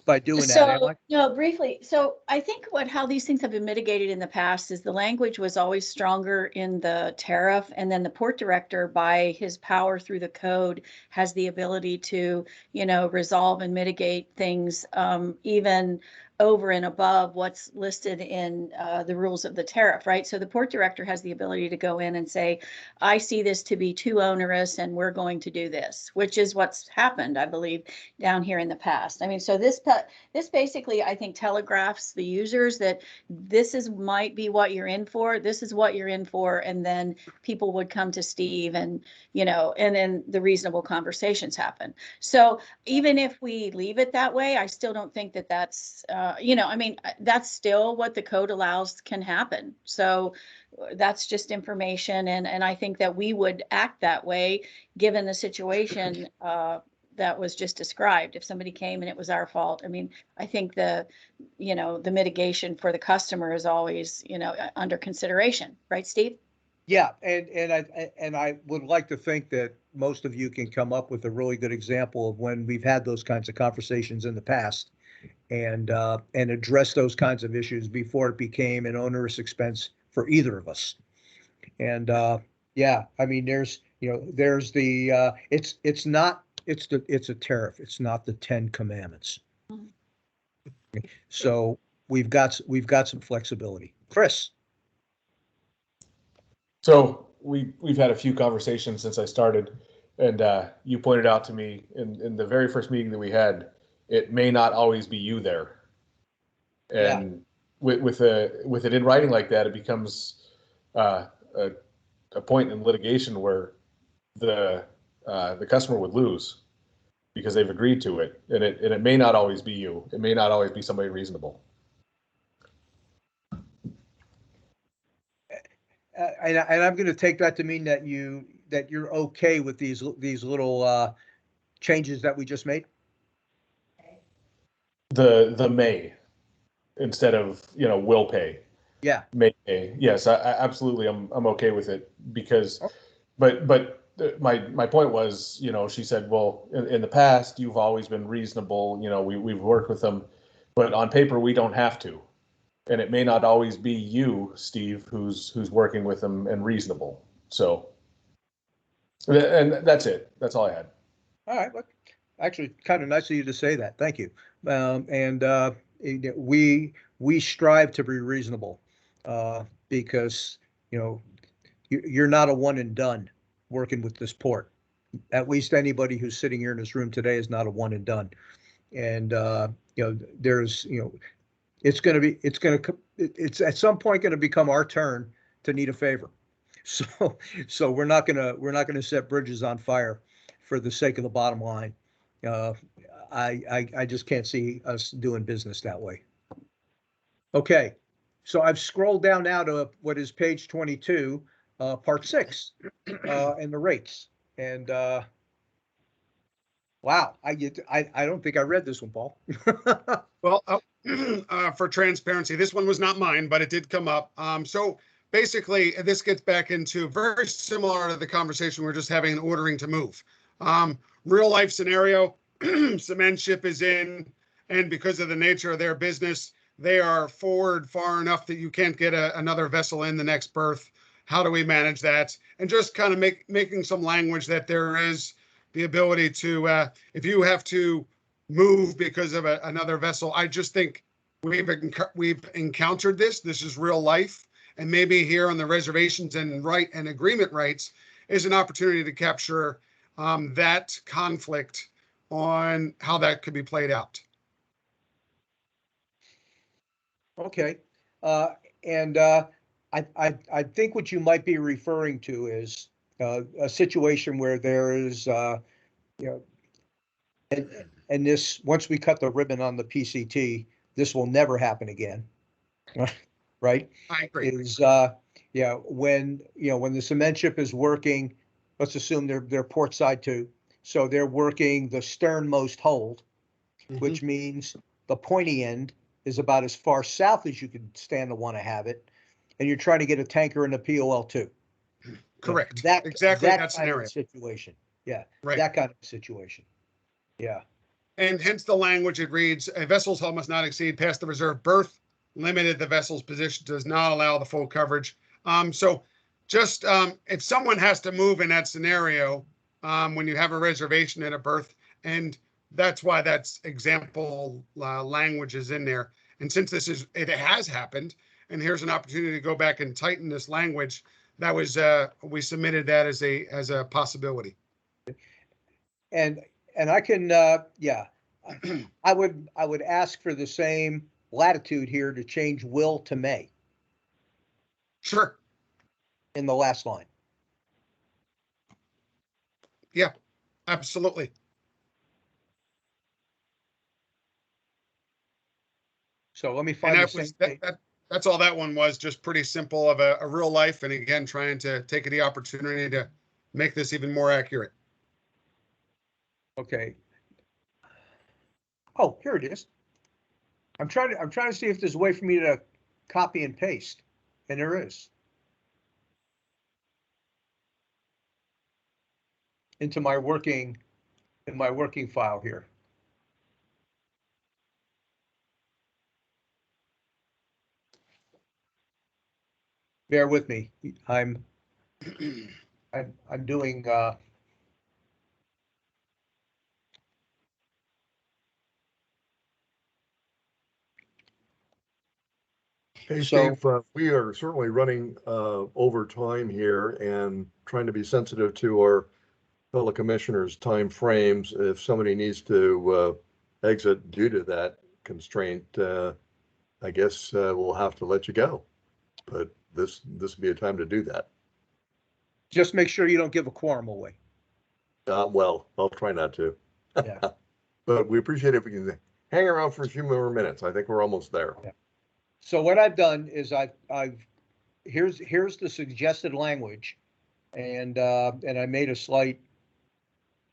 by doing that, am I? No, briefly. So I think how these things have been mitigated in the past is the language was always stronger in the tariff, and then the port director, by his power through the code, has the ability to, resolve and mitigate things even over and above what's listed in the rules of the tariff, right? So the port director has the ability to go in and say, I see this to be too onerous and we're going to do this, which is what's happened, I believe, down here in the past. I mean, so this basically, I think, telegraphs the users that might be what you're in for, this is what you're in for, and then people would come to Steve and, and then the reasonable conversations happen. So even if we leave it that way, I still don't think that that's, that's still what the code allows can happen. So that's just information. And I think that we would act that way, given the situation that was just described. If somebody came and it was our fault, I mean, I think the mitigation for the customer is always, under consideration, right, Steve? Yeah, and I would like to think that most of you can come up with a really good example of when we've had those kinds of conversations in the past and address those kinds of issues before it became an onerous expense for either of us. And yeah, I mean, there's the it's a tariff. It's not the 10 commandments. So we've got some flexibility. Chris. So we've had a few conversations since I started, and you pointed out to me in the very first meeting that we had, it may not always be you there. And with it in writing like that, it becomes a a point in litigation where the customer would lose because they've agreed to it, and it may not always be you. It may not always be somebody reasonable. And I'm going to take that to mean that you're okay with these little changes that we just made. The may instead of will pay. Yeah. May pay. Yes, I absolutely. I'm okay with it because, but my point was, she said, well, in the past you've always been reasonable. We've worked with them, but on paper we don't have to. And it may not always be you, Steve, who's working with them and reasonable. So, and that's it. That's all I had. All right. Look, actually, kind of nice of you to say that. Thank you. We strive to be reasonable because you're not a one and done working with this port. At least anybody who's sitting here in this room today is not a one and done. And there's it's at some point going to become our turn to need a favor. So we're not gonna set bridges on fire for the sake of the bottom line. I just can't see us doing business that way. Okay, so I've scrolled down now to what is page 22, part 6, and the rates. And wow, I don't think I read this one, Paul. Well, for transparency, this one was not mine, but it did come up. So basically, this gets back into very similar to the conversation we were just having in ordering to move. Real life scenario, cement ship is in, and because of the nature of their business, they are forward far enough that you can't get another vessel in the next berth. How do we manage that? And just kind of making some language that there is the ability to, if you have to move because of another vessel, I just think we've encountered this. This is real life. And maybe here on the reservations and agreement rights is an opportunity to capture that conflict on how that could be played out. Okay. And I think what you might be referring to is a situation where there is, and this, once we cut the ribbon on the PCT, this will never happen again. Right? I agree. Is when the cement ship is working, let's assume they're port side 2, so they're working the sternmost hold, which means the pointy end is about as far south as you can stand to want to have it, and you're trying to get a tanker in the POL2. Correct. That exactly that that kind scenario. of situation. Yeah. Right. That kind of situation. Yeah. And hence the language, it reads, a vessel's hull must not exceed past the reserve berth. Limited, the vessel's position does not allow the full coverage. So just if someone has to move in that scenario, when you have a reservation at a berth, and that's why that's example language is in there. And since it has happened, and here's an opportunity to go back and tighten this language, that was we submitted that as a possibility. And I can I would ask for the same latitude here to change will to may. Sure. In the last line. Yeah, absolutely. So let me find that's all that one was, just pretty simple of a real life. And again, trying to take the opportunity to make this even more accurate. Okay. Oh, here it is. I'm trying to see if there's a way for me to copy and paste, and there is. In my working file here. Bear with me. I'm doing Hey, So- Steve, we are certainly running over time here and trying to be sensitive to our fellow commissioners' time frames. If somebody needs to exit due to that constraint, I guess we'll have to let you go. But this would be a time to do that. Just make sure you don't give a quorum away. Well, I'll try not to. Yeah. But we appreciate it if we can hang around for a few more minutes. I think we're almost there. Yeah. So what I've done is here's the suggested language, and I made a slight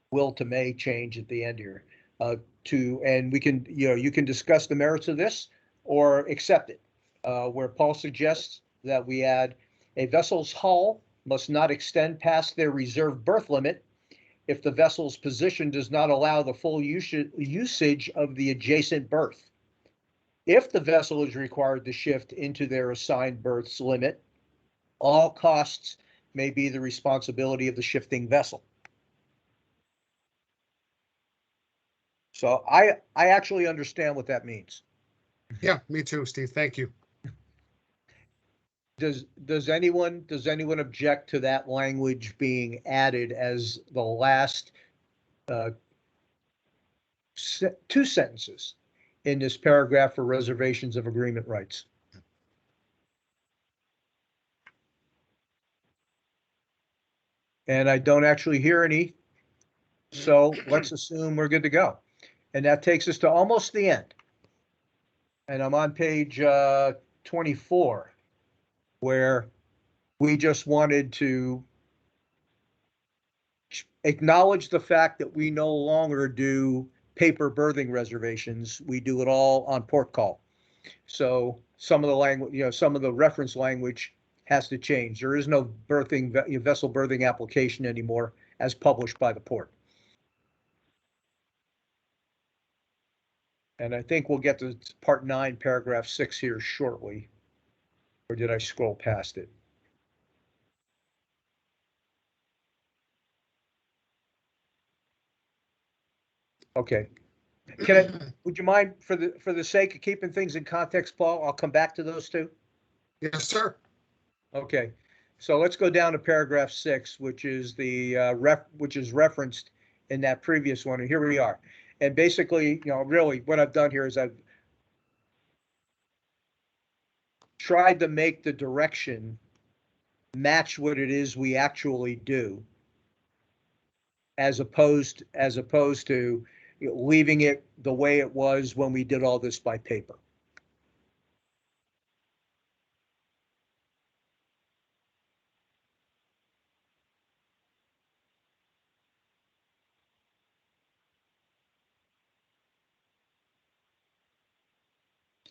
will to may change at the end here. And we can, you can discuss the merits of this or accept it. Where Paul suggests that we add a vessel's hull must not extend past their reserved berth limit if the vessel's position does not allow the full usage of the adjacent berth. If the vessel is required to shift into their assigned berth's limit, all costs may be the responsibility of the shifting vessel. So I actually understand what that means. Yeah, me too, Steve. Thank you. Does anyone object to that language being added as the last two sentences in this paragraph for reservations of agreement rights? And I don't actually hear any, so let's assume we're good to go. And that takes us to almost the end. And I'm on page 24, where we just wanted to acknowledge the fact that we no longer do paper berthing reservations. We do it all on port call. So some of the language, some of the reference language has to change. There is no vessel berthing application anymore as published by the port. And I think we'll get to part 9, paragraph 6 here shortly. Or did I scroll past it? Okay. Would you mind, for the sake of keeping things in context, Paul, I'll come back to those two? Yes, sir. Okay. So let's go down to paragraph 6, which is which is referenced in that previous one. And here we are. And basically, really what I've done here is I've tried to make the direction match what it is we actually do, as opposed to leaving it the way it was when we did all this by paper.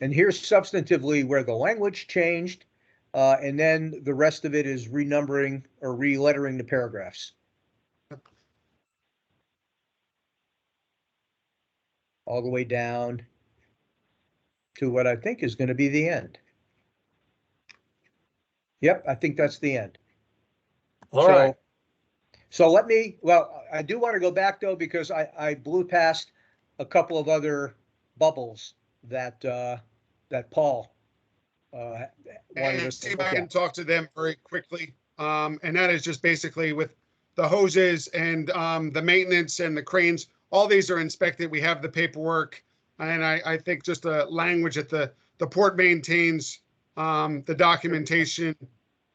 And here's substantively where the language changed, and then the rest of it is renumbering or re-lettering the paragraphs. All the way down to what I think is going to be the end. Yep, I think that's the end. All right. So I do want to go back though, because I blew past a couple of other bubbles that Paul wanted us to Steve, look I can at. talk to them very quickly. And that is just basically with the hoses and the maintenance and the cranes. All these are inspected. We have the paperwork. And I think just the language that the port maintains the documentation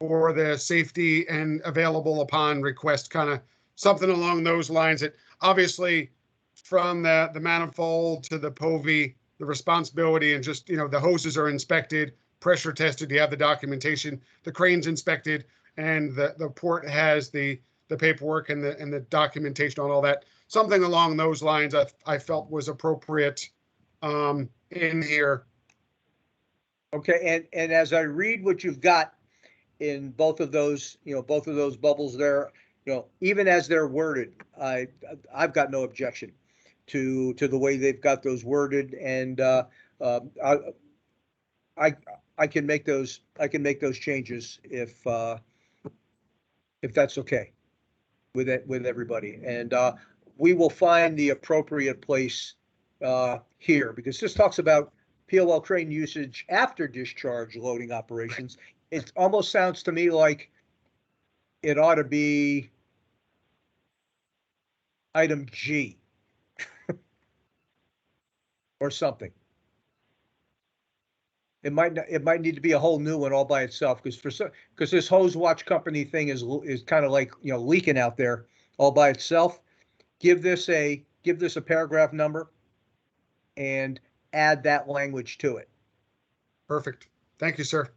for the safety and available upon request, kind of something along those lines. That obviously from the manifold to the POV, the responsibility and just, the hoses are inspected, pressure tested, you have the documentation, the crane's inspected, and the port has the paperwork and the documentation on all that. Something along those lines I felt was appropriate in here. Okay, and as I read what you've got in both of those bubbles there, even as they're worded, I've got no objection to the way they've got those worded, and I can make those changes if that's okay with everybody, and we will find the appropriate place here, because this talks about POL crane usage after discharge loading operations. It almost sounds to me like it ought to be item G or something. it might need to be a whole new one all by itself, because this hose watch company thing is kind of like, leaking out there all by itself. Give this a paragraph number and add that language to it. Perfect. Thank you, sir.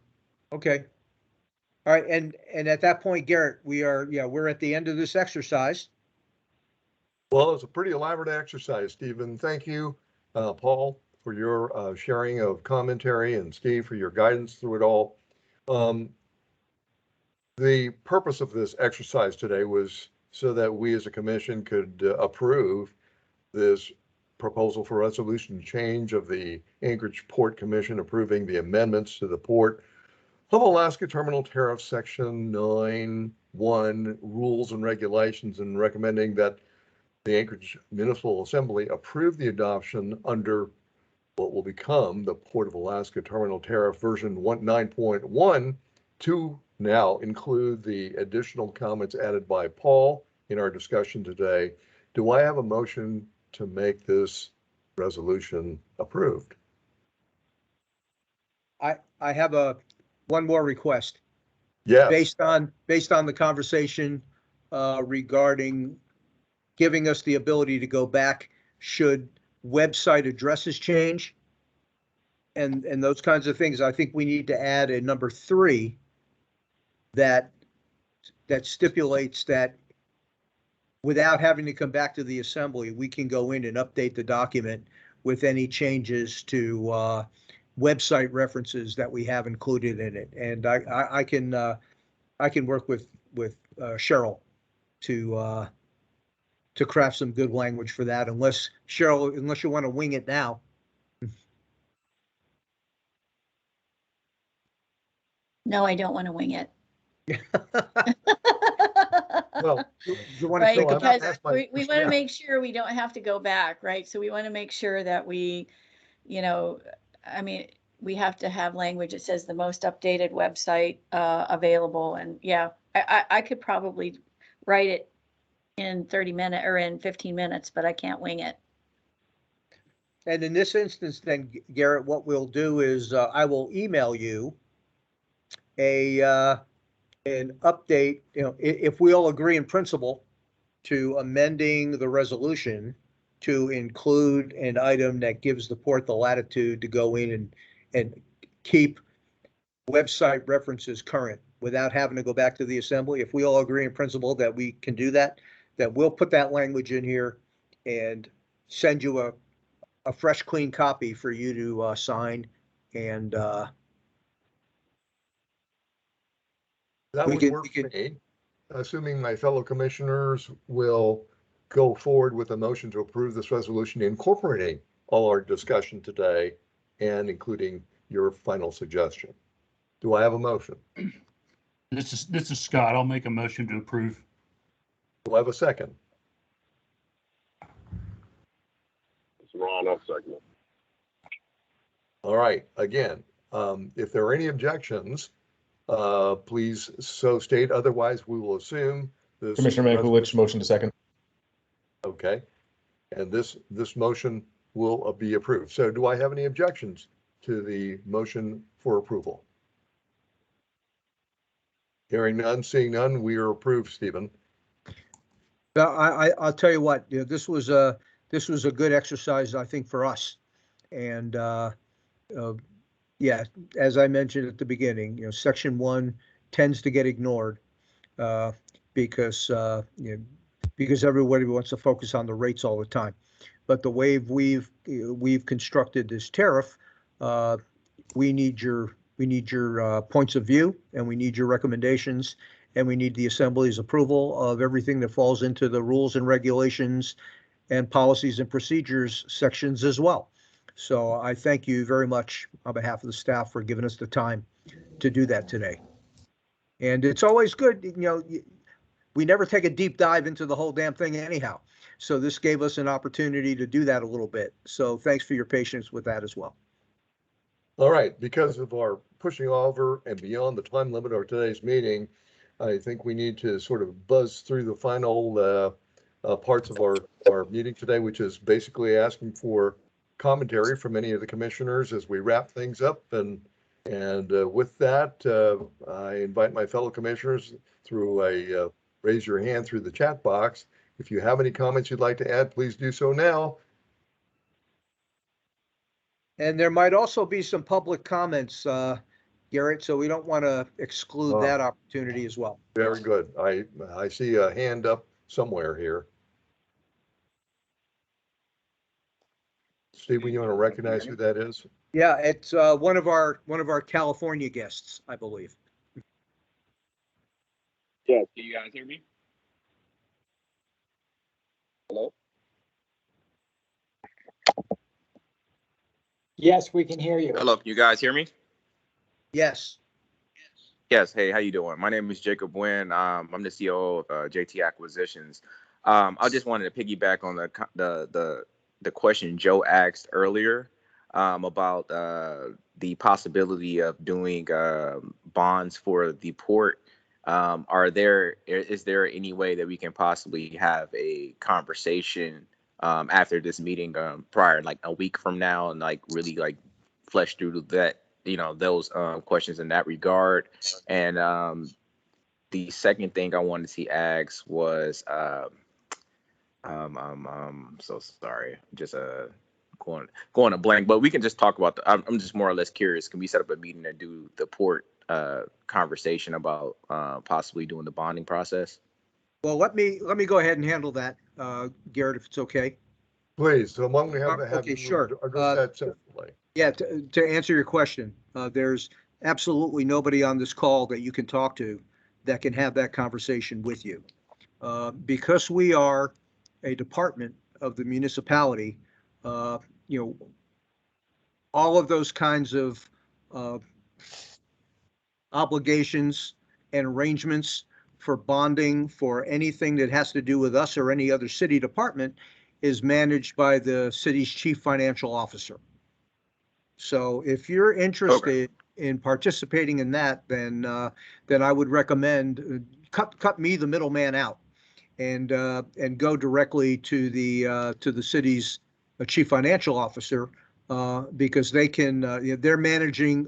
Okay. All right, and at that point, Garrett, we're at the end of this exercise. Well, it's a pretty elaborate exercise, Stephen. Thank you, Paul, for your sharing of commentary, and Steve for your guidance through it all. The purpose of this exercise today was so that we as a commission could approve this proposal for resolution change of the Anchorage Port Commission approving the amendments to the Port of Alaska Terminal Tariff Section 9.1 rules and regulations, and recommending that the Anchorage Municipal Assembly approve the adoption under what will become the Port of Alaska Terminal Tariff version 9.1 to now include the additional comments added by Paul in our discussion today. Do I have a motion to make this resolution approved? I have one more request. Yes. Based on the conversation regarding giving us the ability to go back should website addresses change and those kinds of things, I think we need to add a number 3 that stipulates that without having to come back to the assembly, we can go in and update the document with any changes to website references that we have included in it. And I can work with Cheryl to craft some good language for that, unless you want to wing it now. No, I don't want to wing it. Well, you want to Right, think about because we want to make sure we don't have to go back, right? So we want to make sure that we, I mean, we have to have language that says the most updated website available. And yeah, I could probably write it in 30 minutes or in 15 minutes, but I can't wing it. And in this instance, then, Garrett, what we'll do is I will email you an update, if we all agree in principle to amending the resolution to include an item that gives the port the latitude to go in and keep website references current without having to go back to the assembly. If we all agree in principle that we can do that, then we'll put that language in here and send you a fresh, clean copy for you to sign. And that would work for me, assuming my fellow commissioners will go forward with a motion to approve this resolution, incorporating all our discussion today and including your final suggestion. Do I have a motion? This is Scott. I'll make a motion to approve. Do I have a second? It's Ron, I'll second it. All right. Again, if there are any objections, please so state. Otherwise, we will assume this. Commissioner Mankiewicz, motion to second. Okay. And this motion will be approved. So do I have any objections to the motion for approval? Hearing none, seeing none, we are approved, Stephen. I'll tell you what, this was a good exercise, I think, for us. And yeah, as I mentioned at the beginning, Section 1 tends to get ignored because everybody wants to focus on the rates all the time. But the way we've constructed this tariff, we need your points of view, and we need your recommendations, and we need the Assembly's approval of everything that falls into the rules and regulations and policies and procedures sections as well. So I thank you very much on behalf of the staff for giving us the time to do that today. And it's always good, we never take a deep dive into the whole damn thing anyhow. So this gave us an opportunity to do that a little bit. So thanks for your patience with that as well. All right, because of our pushing over and beyond the time limit of today's meeting, I think we need to sort of buzz through the final parts of our meeting today, which is basically asking for commentary from any of the commissioners as we wrap things up and And with that, I invite my fellow commissioners through a raise your hand through the chat box. If you have any comments you'd like to add, please do so now. And there might also be some public comments, Garrett, so we don't want to exclude that opportunity as well. Very good. I see a hand up somewhere here. Steve, you want to recognize who that is? Yeah, it's one of our California guests, I believe. Yeah, do you guys hear me? Hello? Yes, we can hear you. Hello, can you guys hear me? Yes. Yes. Hey, how you doing? My name is Jacob Wynn. I'm the CEO of JT Acquisitions. I just wanted to piggyback on the question Joe asked earlier about the possibility of doing bonds for the port. Is there any way that we can possibly have a conversation after this meeting prior, like a week from now, and like really like flesh through that, those questions in that regard? And the second thing I wanted to ask was so sorry, just going a blank, but we can just talk about I'm just more or less curious. Can we set up a meeting and do the port conversation about possibly doing the bonding process? Well, let me go ahead and handle that, Garrett, if it's okay. Please, so why don't we have Okay, sure. address that separately. Yeah, to answer your question, there's absolutely nobody on this call that you can talk to that can have that conversation with you. Because we are a department of the municipality, all of those kinds of obligations and arrangements for bonding for anything that has to do with us or any other city department is managed by the city's chief financial officer. So if you're interested in participating in that, then I would recommend cut me, the middleman, out, and go directly to the city's chief financial officer, because they can they're managing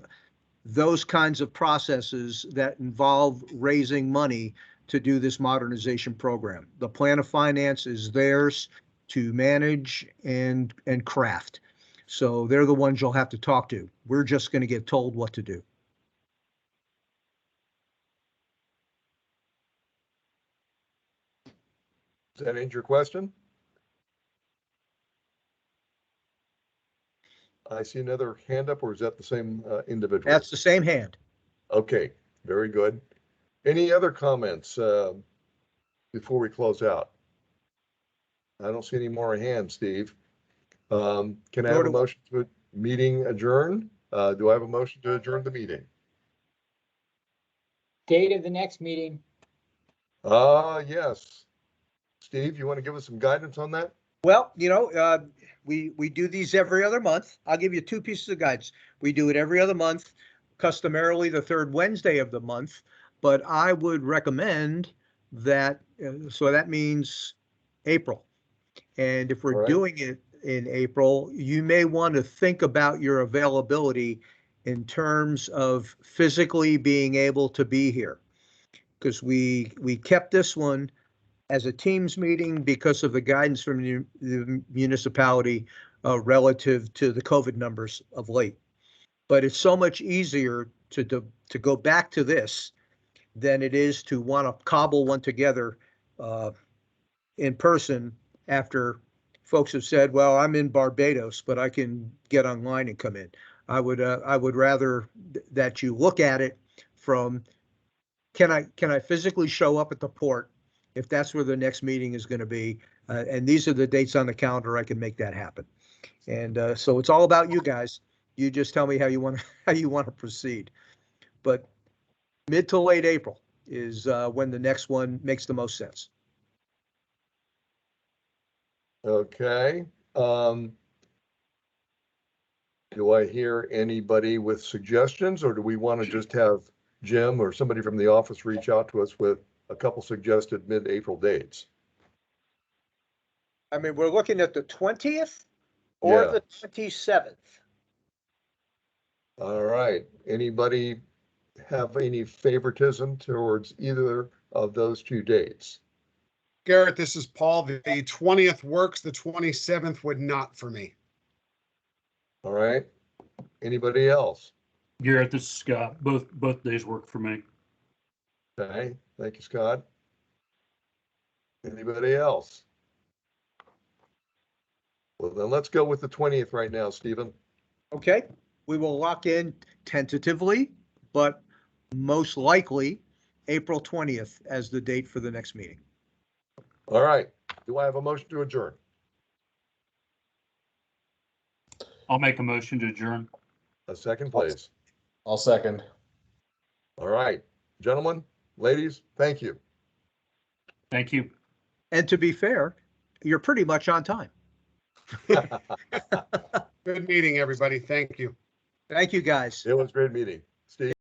those kinds of processes that involve raising money to do this modernization program. The plan of finance is theirs to manage and craft. So they're the ones you'll have to talk to. We're just going to get told what to do. Does that answer your question? I see another hand up, or is that the same individual? That's the same hand. Okay, very good. Any other comments before we close out? I don't see any more hands, Steve. Can I have a motion to meeting adjourn? Do I have a motion to adjourn the meeting? Date of the next meeting. Yes. Steve, you want to give us some guidance on that? Well, we do these every other month. I'll give you two pieces of guidance. We do it every other month, customarily the third Wednesday of the month, but I would recommend that, so that means April. And if we're doing it in April, you may want to think about your availability in terms of physically being able to be here. Because we kept this one as a Teams meeting because of the guidance from the municipality relative to the COVID numbers of late. But it's so much easier to go back to this than it is to want to cobble one together in person after folks have said, well, I'm in Barbados, but I can get online and come in. I would rather that you look at it from, can I physically show up at the port if that's where the next meeting is going to be, and these are the dates on the calendar, I can make that happen. And so it's all about you guys. You just tell me how you want to proceed. But mid to late April is when the next one makes the most sense. Okay. Do I hear anybody with suggestions, or do we want to just have Jim or somebody from the office reach out to us with a couple suggested mid-April dates? I mean, we're looking at the 20th or the 27th. All right. Anybody have any favoritism towards either of those two dates? Garrett, this is Paul. The 20th works, the 27th would not for me. All right. Anybody else? Garrett, this is Scott. Both days work for me. Okay, thank you, Scott. Anybody else? Well, then let's go with the 20th right now, Stephen. Okay, we will lock in tentatively, but most likely April 20th as the date for the next meeting. All right. Do I have a motion to adjourn? I'll make a motion to adjourn. A second, please. I'll second. All right, gentlemen, ladies, thank you. Thank you. And to be fair, you're pretty much on time. Good meeting, everybody. Thank you. Thank you, guys. It was a great meeting. Steve.